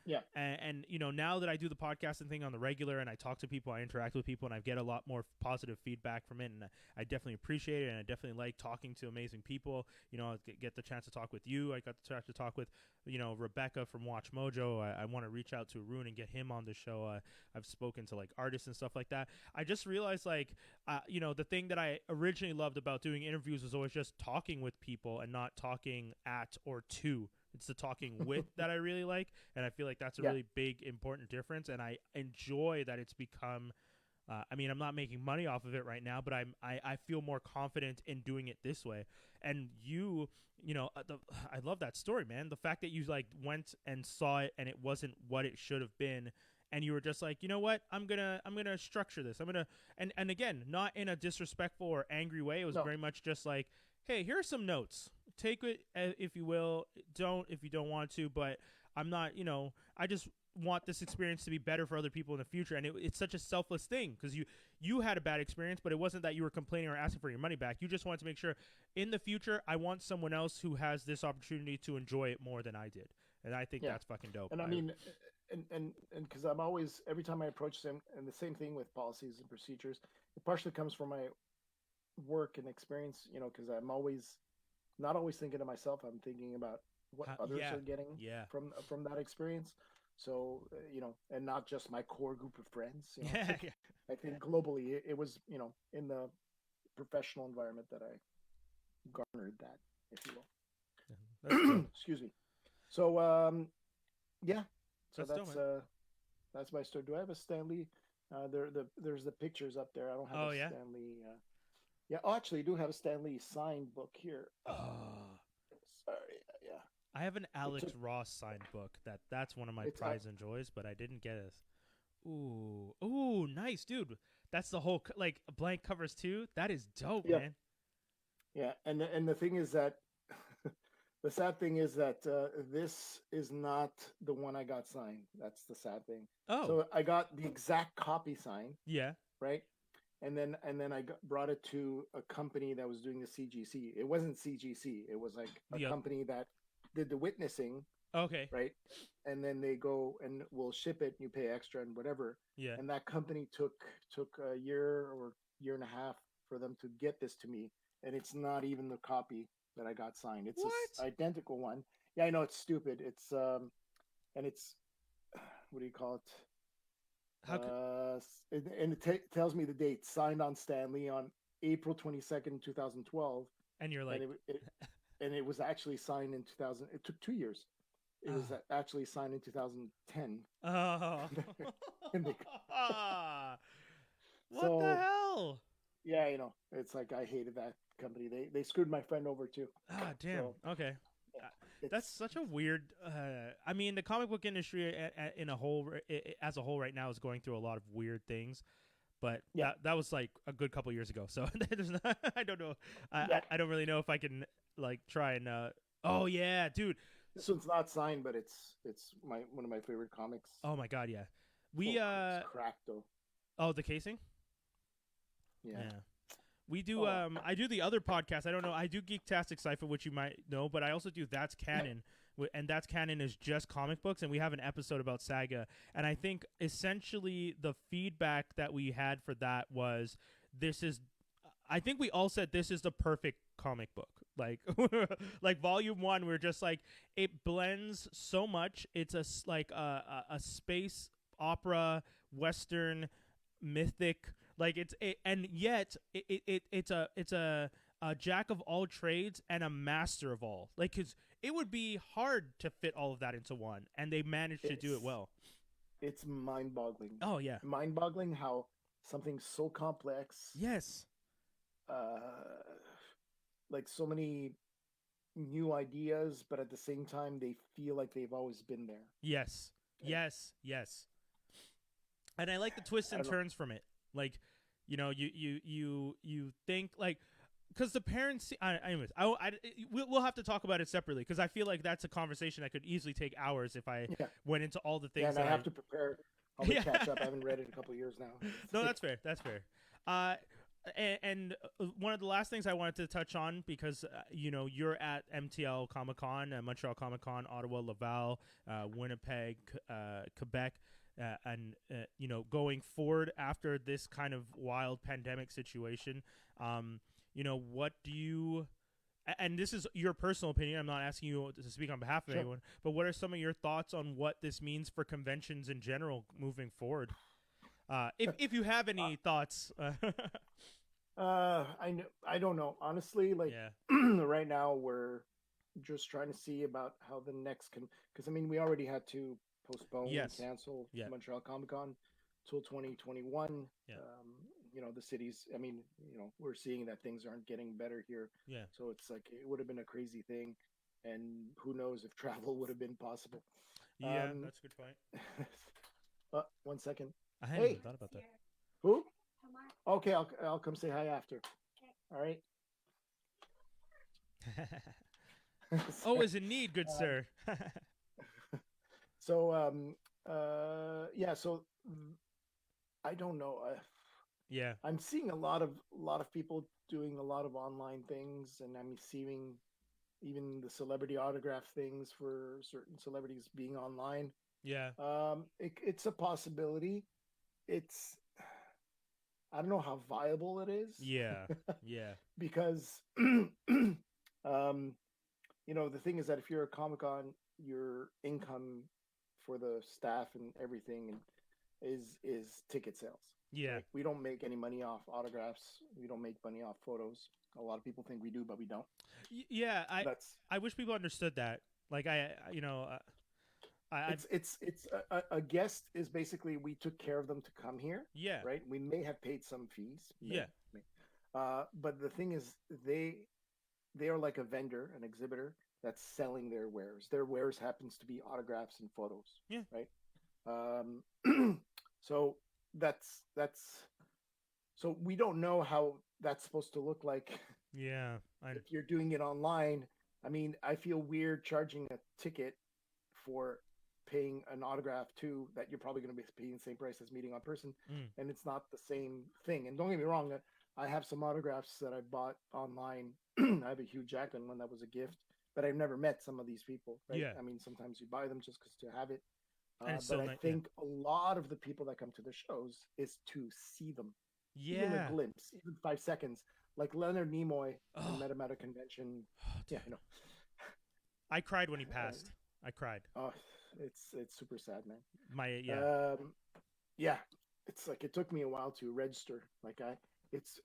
now that I do the podcasting thing on the regular, and I talk to people, I interact with people, and I get a lot more positive feedback from it, and I definitely appreciate it, and I definitely like talking to amazing people. I get the chance to talk with you. I got the chance to talk with Rebecca from Watch Mojo. I want to reach out to Arun and get him on the show. I've spoken to like artists and stuff like that. I just realized the thing that I originally loved about doing interviews was always just talking with people and not talking at or to. It's the talking with that I really like, and I feel like that's a really big, important difference, and I enjoy that it's become I'm not making money off of it right now, but I feel more confident in doing it this way. And I love that story, man. The fact that you like went and saw it and it wasn't what it should have been, and you were just like, you know what, I'm gonna structure this. And again, not in a disrespectful or angry way. It was very much just like, hey, here are some notes. Take it if you will. Don't if you don't want to. But I'm not. I just want this experience to be better for other people in the future. And it's such a selfless thing, because you had a bad experience, but it wasn't that you were complaining or asking for your money back. You just wanted to make sure in the future I want someone else who has this opportunity to enjoy it more than I did. And I think that's fucking dope. And I mean, and because I'm always, every time I approach them, and the same thing with policies and procedures, it partially comes from my work and experience, because I'm not always thinking of myself. I'm thinking about what others are getting from that experience. So, and not just my core group of friends. I think globally it was, in the professional environment that I garnered that, if you will. Excuse me. So, So that's my story. Do I have a Stan Lee? There's the pictures up there. I don't have a Stan Lee. Oh, actually, I do have a Stan Lee signed book here. Sorry. Yeah. I have an Alex Ross signed book. That's one of my prize and joys, but I didn't get it. Ooh, nice, dude. That's the whole blank covers too. That is dope, man. Yeah, and the thing is that the sad thing is that this is not the one I got signed. That's the sad thing. Oh, so I got the exact copy signed. Yeah. Right. And then I brought it to a company that was doing the CGC. It wasn't CGC. It was like a company that did the witnessing. Okay. Right. And then they go and will ship it. And you pay extra and whatever. Yeah. And that company took a year or year and a half for them to get this to me. and it's not even the copy that I got signed. It's What? identical one. Yeah, I know it's stupid. It's and it's what do you call it? How could? And it tells me the date. Signed on Stanley on April 22nd, 2012, And you're like, and it was actually signed in 2000. It took 2 years. It was actually signed in 2010. oh, And they, what the so hell? yeah, it's like I hated that company. They screwed my friend over too. Ah, damn. So Okay. That's it's such a weird. I mean, the comic book industry in a whole, as a whole, right now is going through a lot of weird things. But yeah, that was like a good couple years ago. So there's not, I don't know. yeah. I don't really know if I can like try and. Oh yeah, dude. This one's not signed, but it's one of my favorite comics. Oh my god, yeah. It's cracked though. Oh, the casing. Yeah. We do. I do the other podcast. I don't know. I do Geektastic Cypher, which you might know, but I also do That's Canon, and That's Canon is just comic books, and we have an episode about Saga. And I think essentially the feedback that we had for that was, this is. I think we all said this is the perfect comic book. Like, like Volume 1, we're just like, it blends so much. It's like a space opera, Western, mythic. Like and yet it's a jack of all trades and a master of all. Like, 'cause it would be hard to fit all of that into one, and they managed to do it well. It's mind-boggling. Oh yeah, mind-boggling how something so complex. Yes. Like so many new ideas, but at the same time, they feel like they've always been there. Yes. Yes. Yes. And I like the twists and turns from it. Like, you think like, because the parents. Anyways, we'll have to talk about it separately, because I feel like that's a conversation that could easily take hours if I went into all the things. Yeah, and I have to prepare. I'll catch up. I haven't read it in a couple of years now. No, that's fair. That's fair. And one of the last things I wanted to touch on, because you're at MTL Comiccon, Montreal Comiccon, Ottawa, Laval, Winnipeg, Quebec, and going forward after this kind of wild pandemic situation, what do you? And this is your personal opinion. I'm not asking you to speak on behalf of anyone, but what are some of your thoughts on what this means for conventions in general moving forward? If you have any thoughts. I don't know, honestly. Like, right now we're just trying to see about how the next because I mean we already had to postpone and cancel Montreal Comiccon till 2021. The cities. I mean, we're seeing that things aren't getting better here. Yeah. So it's like it would have been a crazy thing, and who knows if travel would have been possible. Yeah, that's a good point. 1 second. I hadn't even thought about that. Who? Okay, I'll come say hi after. Okay. All right. Oh, is in need, good sir. So so I don't know. I'm seeing a lot of people doing a lot of online things, and I'm seeing even the celebrity autograph things for certain celebrities being online. Yeah. It's a possibility. I don't know how viable it is. Yeah. Yeah. Because the thing is that if you're a Comic-Con, your income for the staff and everything is ticket sales. Yeah. Like, we don't make any money off autographs. We don't make money off photos. A lot of people think we do, but we don't. Yeah, I wish people understood that. Like, it's a guest is basically, we took care of them to come here. Yeah. Right. We may have paid some fees. Yeah. But the thing is, they are like a vendor, an exhibitor that's selling their wares. Their wares happens to be autographs and photos. Yeah. Right. So that's so we don't know how that's supposed to look like. Yeah. If you're doing it online. I mean, I feel weird charging a ticket for paying an autograph too, that you're probably going to be paying the same price as meeting on person, and it's not the same thing. And don't get me wrong, I have some autographs that I bought online. I have a Hugh Jackman one that was a gift, but I've never met some of these people. Right? Yeah. I mean, sometimes you buy them just to have it. But I think a lot of the people that come to the shows is to see them. Yeah. Even a glimpse, even 5 seconds. like Leonard Nimoy. I Oh, met him at a convention. Yeah, dude. I know. I cried when he passed. I cried. Oh, it's super sad, man. Yeah. Yeah, it's like it took me a while to register. Like it's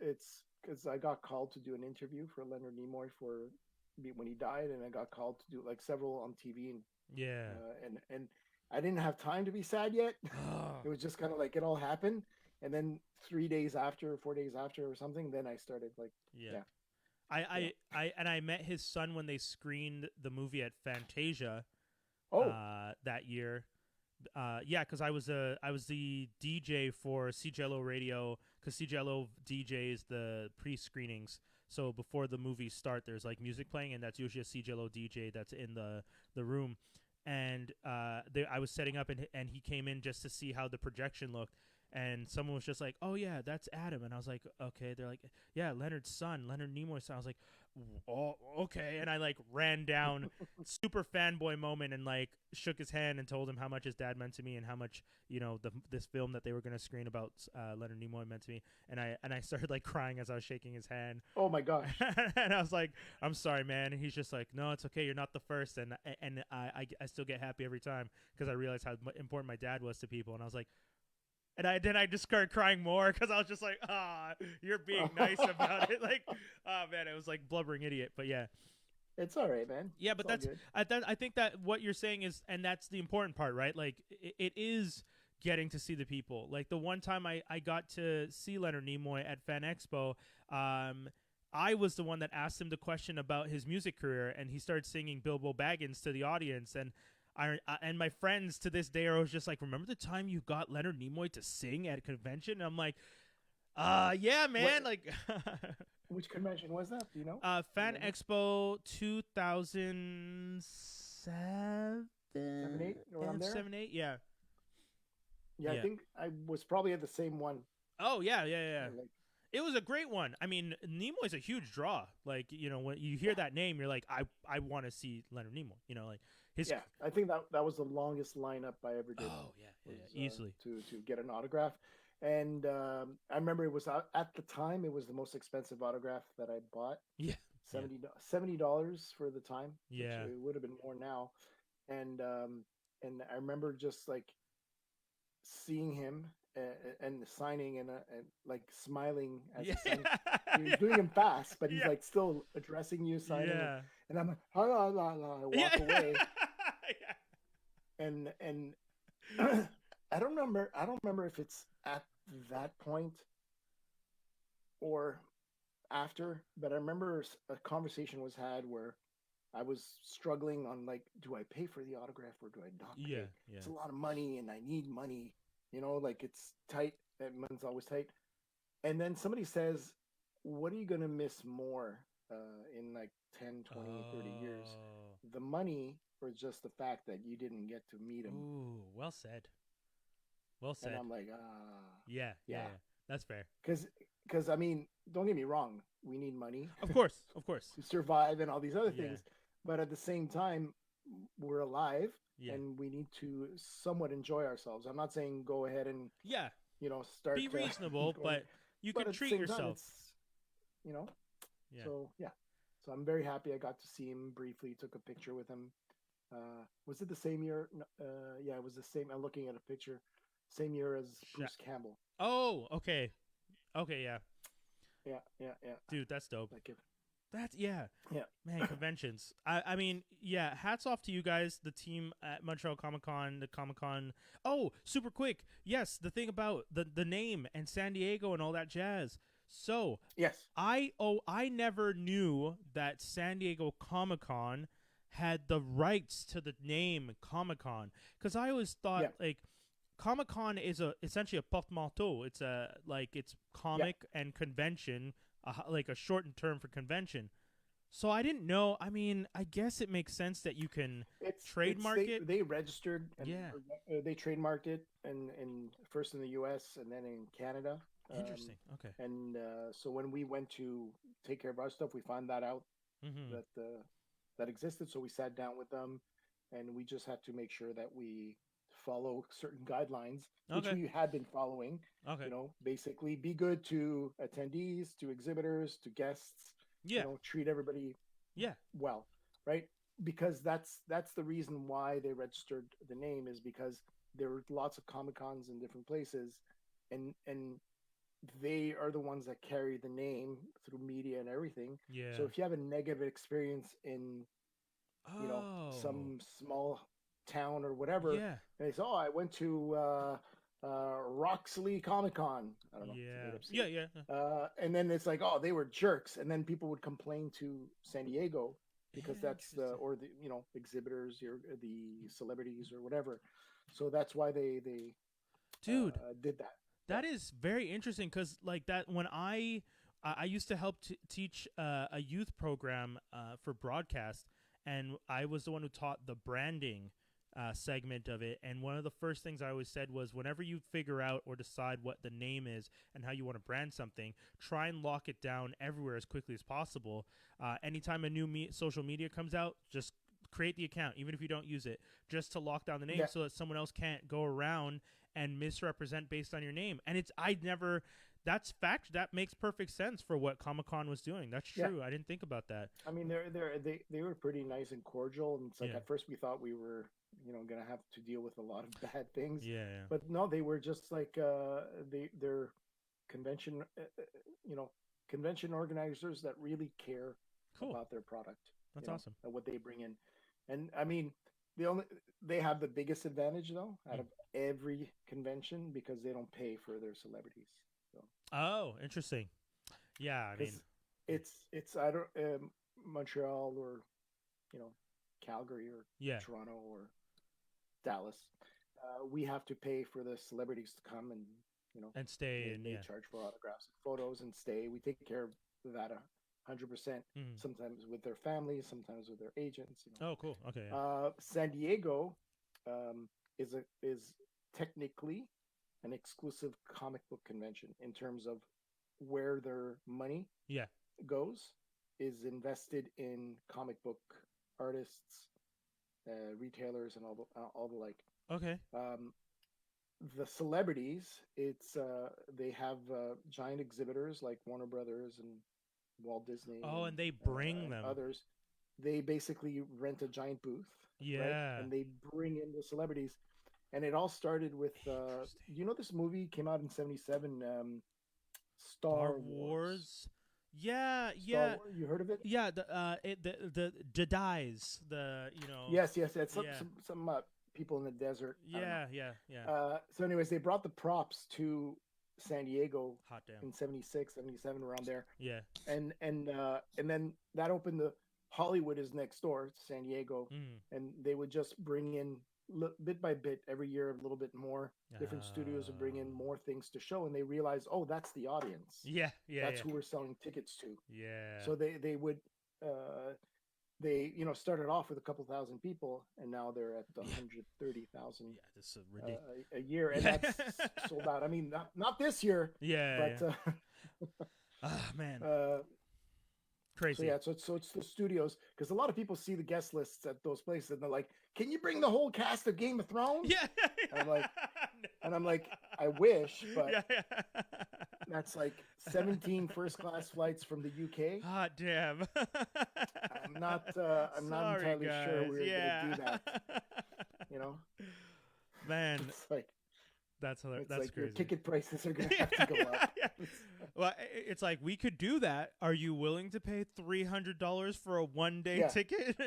because I got called to do an interview for Leonard Nimoy for when he died, and I got called to do like several on TV, Yeah. and I didn't have time to be sad yet. Oh, It was just kind of like it all happened, and then 3 days after, 4 days after, or something, then I started like, yeah. yeah, yeah. I met his son when they screened the movie at Fantasia Oh, that year. Yeah, because I was the DJ for CJLO Radio, because CJLO DJs the pre-screenings. So before the movies start, there's like music playing, and that's usually a CJLO DJ that's in the room. And I was setting up, and he came in just to see how the projection looked. And someone was just like, "Oh yeah, that's Adam," and I was like, "Okay." They're like, "Yeah, Leonard's son, Leonard Nimoy's son." I was like, "Oh, okay." And I like ran down, super fanboy moment, and like shook his hand and told him how much his dad meant to me and how much this film that they were going to screen about Leonard Nimoy meant to me. And I started like crying as I was shaking his hand. oh my gosh. And I was like, "I'm sorry, man." And he's just like, "No, it's okay. You're not the first." And I still get happy every time because I realized how important my dad was to people. And I was like. And I just started crying more because I was just like, you're being nice about it. Like, oh man, it was like blubbering idiot. But yeah, It's all right, man. yeah. But It's all good. I think that what you're saying is, and that's the important part, right? Like, it is getting to see the people. Like the one time I got to see Leonard Nimoy at Fan Expo, I was the one that asked him the question about his music career, and he started singing Bilbo Baggins to the audience, and and my friends to this day are always just like, remember the time you got Leonard Nimoy to sing at a convention? And I'm like, yeah, man. What? Like, Which convention was that? Do you know? Fan Remember? Expo 2007, 7, 8 around there. 7, 8, yeah, Yeah, I yeah. think I was probably at the same one. Oh yeah. Like, It was a great one. I mean, Nimoy's a huge draw. Like, when you hear that name, you're like, I want to see Leonard Nimoy. Like his. yeah, I think that was the longest lineup I ever did. Oh yeah, Was, easily. to get an autograph, and I remember it was at the time it was the most expensive autograph that I bought. Yeah, $70 for the time. yeah. Which it would have been more now, and I remember just like seeing him and signing and like smiling as Yeah. he signed. He was doing him fast, but he's Yeah. like still addressing you, signing, Yeah. and I'm like, "Ha, la, la, la," I walk Yeah. away, Yeah. and I don't remember if it's at that point or after, but I remember a conversation was had where I was struggling on like, do I pay for the autograph or do I not pay? Yeah. It's a lot of money and I need money, like it's tight. That money's always tight. And then somebody says, what are you going to miss more in like 10, 20, 30 years? The money or just the fact that you didn't get to meet him? Ooh, well said. Well said. And I'm like, yeah. That's fair. Because I mean, don't get me wrong, we need money, Of course. to survive and all these other Yeah. things, but at the same time, we're alive, Yeah. and we need to somewhat enjoy ourselves. I'm not saying go ahead and Yeah. start Be reasonable, but you but can at the treat same yourself. time, it's, Yeah. so yeah. So I'm very happy I got to see him briefly. Took a picture with him. Was it the same year? Yeah, it was the same. I'm looking at a picture. Same year as Bruce Campbell. Oh, okay. Okay, yeah. Yeah. Dude, that's dope. Like if, Yeah. Man, conventions. I mean, yeah, hats off to you guys, the team at Montreal Comiccon, the Comic-Con. Oh, super quick. Yes, the thing about the name and San Diego and all that jazz. So, yes, I never knew that San Diego Comic-Con had the rights to the name Comic-Con, cuz I always thought like Comic-Con is essentially a portmanteau. It's it's comic and convention, like a shortened term for convention. So I didn't know. I mean, I guess it makes sense that you can trademark it. They registered. And, Yeah. They trademarked it, and first in the U.S. and then in Canada. Interesting. Okay. And so when we went to take care of our stuff, we found that out that existed. So we sat down with them, and we just had to make sure that we follow certain guidelines, which Okay. we had been following. Okay. Basically be good to attendees, to exhibitors, to guests. Yeah. Treat everybody Yeah. well, right? Because that's the reason why they registered the name, is because there were lots of Comic Cons in different places, and they are the ones that carry the name through media and everything. Yeah. So if you have a negative experience in Oh. some small town or whatever, Yeah. and they say, "Oh, I went to Roxley Comic Con." I don't know, it's a Yeah. made up Yeah. city. Yeah. And then it's like, "Oh, they were jerks," and then people would complain to San Diego because that's the Interesting. or the exhibitors or the celebrities or whatever. So that's why they Dude, did that. Yeah, that is very interesting because like that when I used to help teach a youth program for broadcast, and I was the one who taught the branding segment of it. And one of the first things I always said was, whenever you figure out or decide what the name is and how you want to brand something, try and lock it down everywhere as quickly as possible. Anytime a new social media comes out, just create the account, even if you don't use it, just to lock down the name yeah, so that someone else can't go around and misrepresent based on your name. And I never, that's fact, that makes perfect sense for what Comic-Con was doing. That's yeah. true. I didn't think about that. I mean, they were pretty nice and cordial, and it's like Yeah. at first we thought we were gonna have to deal with a lot of bad things, Yeah. but no, they were just like they're convention convention organizers that really care Cool. about their product. That's awesome. And what they bring in, and I mean they have the biggest advantage though out of every convention because they don't pay for their celebrities. So. Oh, interesting. Yeah, I mean, it's I don't Montreal or Calgary or yeah, Toronto or Dallas. We have to pay for the celebrities to come and and stay and they yeah. charge for autographs and photos and stay. We take care of that 100%. Mhm. Sometimes with their families, sometimes with their agents. Oh, cool. Okay. Yeah. San Diego is technically an exclusive comic book convention in terms of where their money Yeah. goes is invested in comic book artists, retailers, and all the like. Okay. The celebrities, it's they have giant exhibitors like Warner Brothers and Walt Disney Oh, and they bring and them. others. They basically rent a giant booth, right? Yeah. And they bring in the celebrities. And it all started with this movie came out in 77, Star Star Wars. Wars. Yeah, Star yeah. Wars, you heard of it? Yeah, the Jedi's, Yes. Yeah. Some people in the desert. I don't know. Yeah. So anyways, they brought the props to San Diego Hot damn. in 76, 77, around there. Yeah. And then that opened the Hollywood is next door to San Diego, and they would just bring in bit by bit every year a little bit more. Different studios would bring in more things to show, and they realized, oh, that's the audience. Yeah. That's who we're selling tickets to. Yeah. So they would they started off with a couple thousand people, and now they're at 130,000 this is ridiculous. a year, and that's sold out. I mean, not this year. Yeah. But man. Crazy. So it's the studios, because a lot of people see the guest lists at those places and they're like, "Can you bring the whole cast of Game of Thrones?" Yeah. And I'm like, I wish, but yeah. that's like 17 first-class flights from the UK. Hot damn. I'm not entirely sure we're gonna do that. Man, it's like that's hilarious. That's like crazy. Your ticket prices are gonna have to go up. Well, it's like, we could do that. Are you willing to pay $300 for a one-day ticket?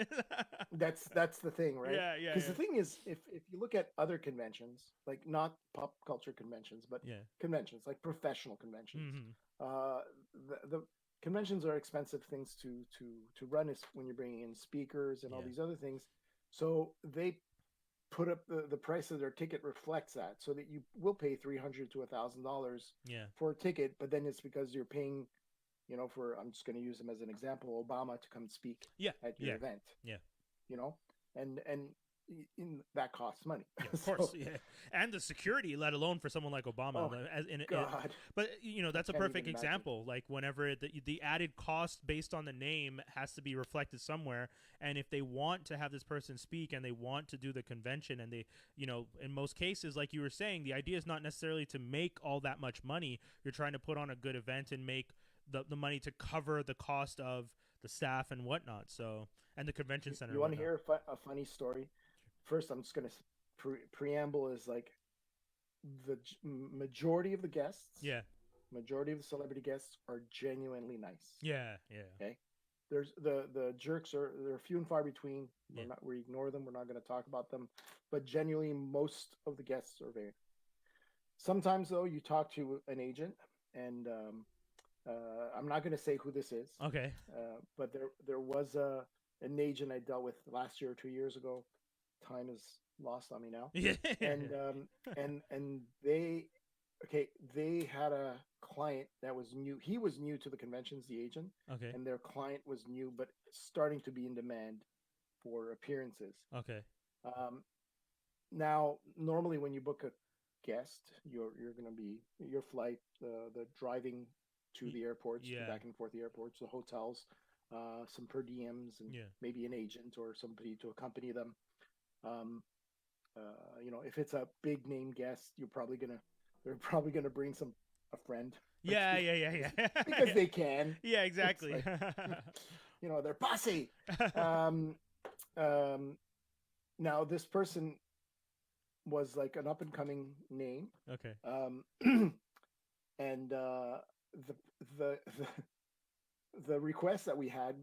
That's the thing, right? Yeah. Because the thing is, if you look at other conventions, like not pop culture conventions, but conventions like professional conventions, the conventions are expensive things to run when you're bringing in speakers and all these other things. So they put up the price of their ticket reflects that, so that you will pay $300 to $1,000 for a ticket, but then it's because you're paying, for, I'm just going to use them as an example, Obama to come speak at your event. Yeah. And that costs money. Yeah, of course, yeah, and the security, let alone for someone like Obama. Oh, God. But that's a Can't perfect even imagine. example. Like whenever the added cost based on the name has to be reflected somewhere, and if they want to have this person speak and they want to do the convention, and they, in most cases, like you were saying, the idea is not necessarily to make all that much money. You're trying to put on a good event and make the money to cover the cost of the staff and whatnot. So, and the convention center. You want to hear a funny story? First, I'm just going to preamble is like the majority of the guests, majority of the celebrity guests are genuinely nice. Yeah. Okay. There's the jerks they're few and far between. We ignore them. We're not going to talk about them, but genuinely most of the guests are very. Sometimes though, you talk to an agent, and I'm not going to say who this is. Okay. But there was an agent I dealt with last year or 2 years ago. Time is lost on me now. Yeah. And they had a client that was new. He was new to the conventions, the agent. Okay. And their client was new, but starting to be in demand for appearances. Okay. Now, normally when you book a guest, you're going to be your flight, the driving to the airports, back and forth the airports, the hotels, some per diems, and maybe an agent or somebody to accompany them. If it's a big name guest, they're probably gonna bring a friend. Yeah. Because they can. Yeah, exactly. Like, they're posse. Now this person was like an up and coming name. Okay. And the request that we had,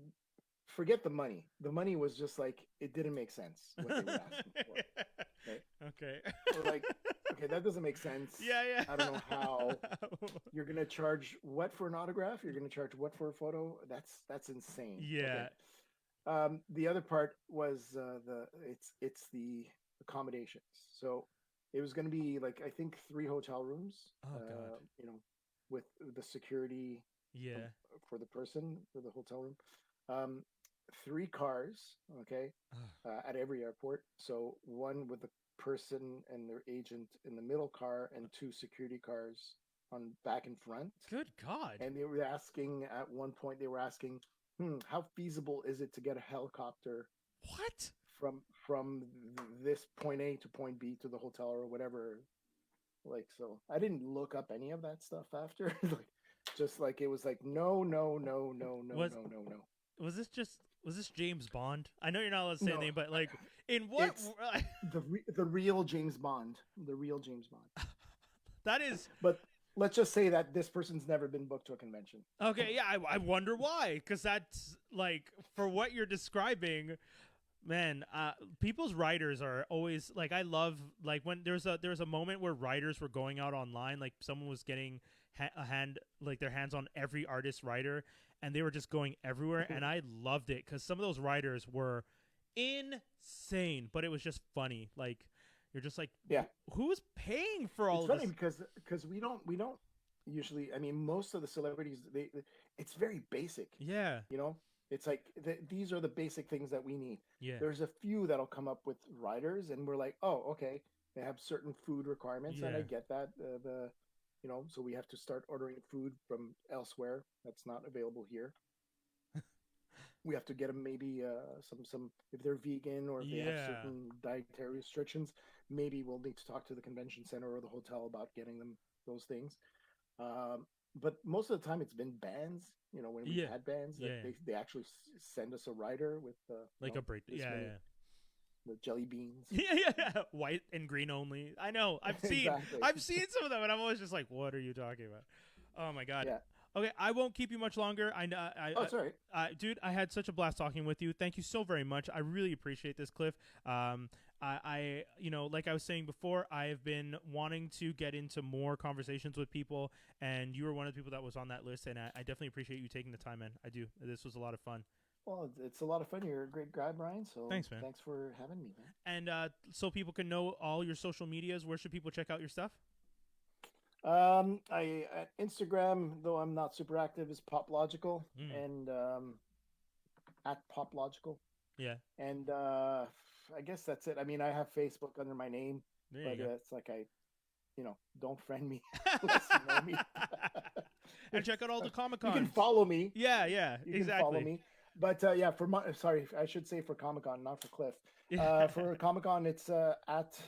forget the money. The money was just like, it didn't make sense what they were asking for. Okay. We're like, okay, that doesn't make sense. Yeah. I don't know how you're gonna charge what for an autograph. You're gonna charge what for a photo. That's insane. Yeah. Okay. The other part was it's the accommodations. So it was gonna be like, I think 3 hotel rooms. Oh God. With the security. Yeah. For the person for the hotel room. 3 cars, okay, at every airport. So one with the person and their agent in the middle car, and 2 security cars on back and front. Good God. And they were asking, at one point, how feasible is it to get a helicopter? What? From this point A to point B to the hotel or whatever. Like, so I didn't look up any of that stuff after. Just like it was like no. Was this James Bond? I know you're not allowed to say anything, but like, in what? the real James Bond. The real James Bond. That is. But let's just say that this person's never been booked to a convention. Okay, yeah, I wonder why, because that's like, for what you're describing. Man, people's writers are always like, I love, like, when there's a moment where writers were going out online, like someone was getting their hands on every artist writer, and they were just going everywhere, and I loved it because some of those writers were insane, but it was just funny. Like, you're just like, who's paying for all of this? It's funny because we don't usually. I mean, most of the celebrities, it's very basic. Yeah. It's like these are the basic things that we need. Yeah. There's a few that'll come up with writers, and we're like, oh, okay, they have certain food requirements, and I get that. So we have to start ordering food from elsewhere that's not available here. We have to get them maybe some if they're vegan or if they have certain dietary restrictions. Maybe we'll need to talk to the convention center or the hotel about getting them those things. But most of the time, it's been bands. When we've had bands, they actually send us a writer with like a break. The jelly beans. Yeah. White and green only. I know. I've seen some of them, and I'm always just like, what are you talking about? Oh my God. Yeah. Okay, I won't keep you much longer. Oh, sorry. Dude, I had such a blast talking with you. Thank you so very much. I really appreciate this, Cliff. Like I was saying before, I've been wanting to get into more conversations with people, and you were one of the people that was on that list, and I definitely appreciate you taking the time, man. I do. This was a lot of fun. Well, it's a lot of fun. You're a great guy, Brian. So thanks, man. Thanks for having me, man. And so people can know all your social medias, where should people check out your stuff? At Instagram, though I'm not super active, is PopLogical, and at PopLogical. Yeah. And I guess that's it. I mean, I have Facebook under my name, There but you go. it's like don't friend me unless you know me. And check out all the Comic You can Cons. follow me. Yeah, You exactly. can follow me. But yeah, sorry, I should say for Comic-Con, not for Cliff. For Comic-Con, it's at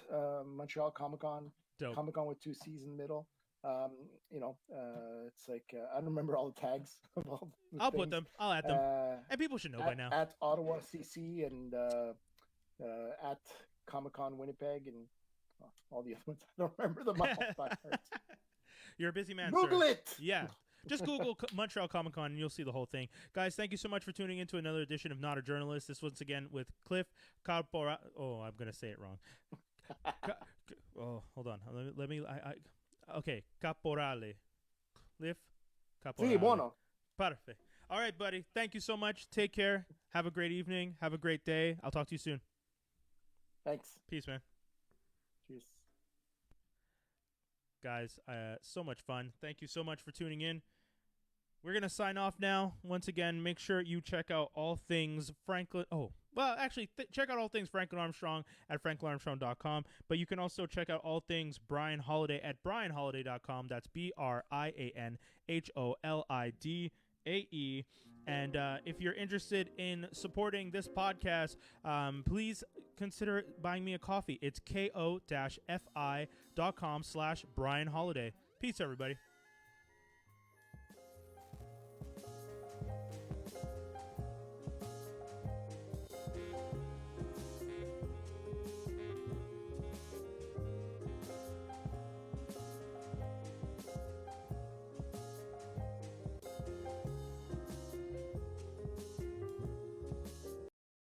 Montreal Comiccon. Dope. Comic-Con with 2 C's in the middle. It's like I don't remember all the tags of all the I'll things. put them. I'll add them. And people should know by now. At Ottawa CC and at Comic-Con Winnipeg and all the other ones. I don't remember them all by heart. You're a busy man, Google sir. it! Yeah. Just Google Montreal Comic-Con and you'll see the whole thing. Guys, thank you so much for tuning in to another edition of Not a Journalist. This once again with Cliff Caporale. Oh, I'm going to say it wrong. Hold on. Let me okay, Caporale. Cliff Caporale. Sí, bueno. Perfect. All right, buddy. Thank you so much. Take care. Have a great evening. Have a great day. I'll talk to you soon. Thanks. Peace, man. Cheers. Guys, so much fun. Thank you so much for tuning in. We're going to sign off now. Once again, make sure you check out all things Franklin. Oh, well, actually, check out all things Franklin Armstrong at franklinarmstrong.com. But you can also check out all things Brian Holidae at brianholidae.com. That's BrianHolidae. And if you're interested in supporting this podcast, please consider buying me a coffee. It's ko-fi.com/Brian Holidae. Peace, everybody.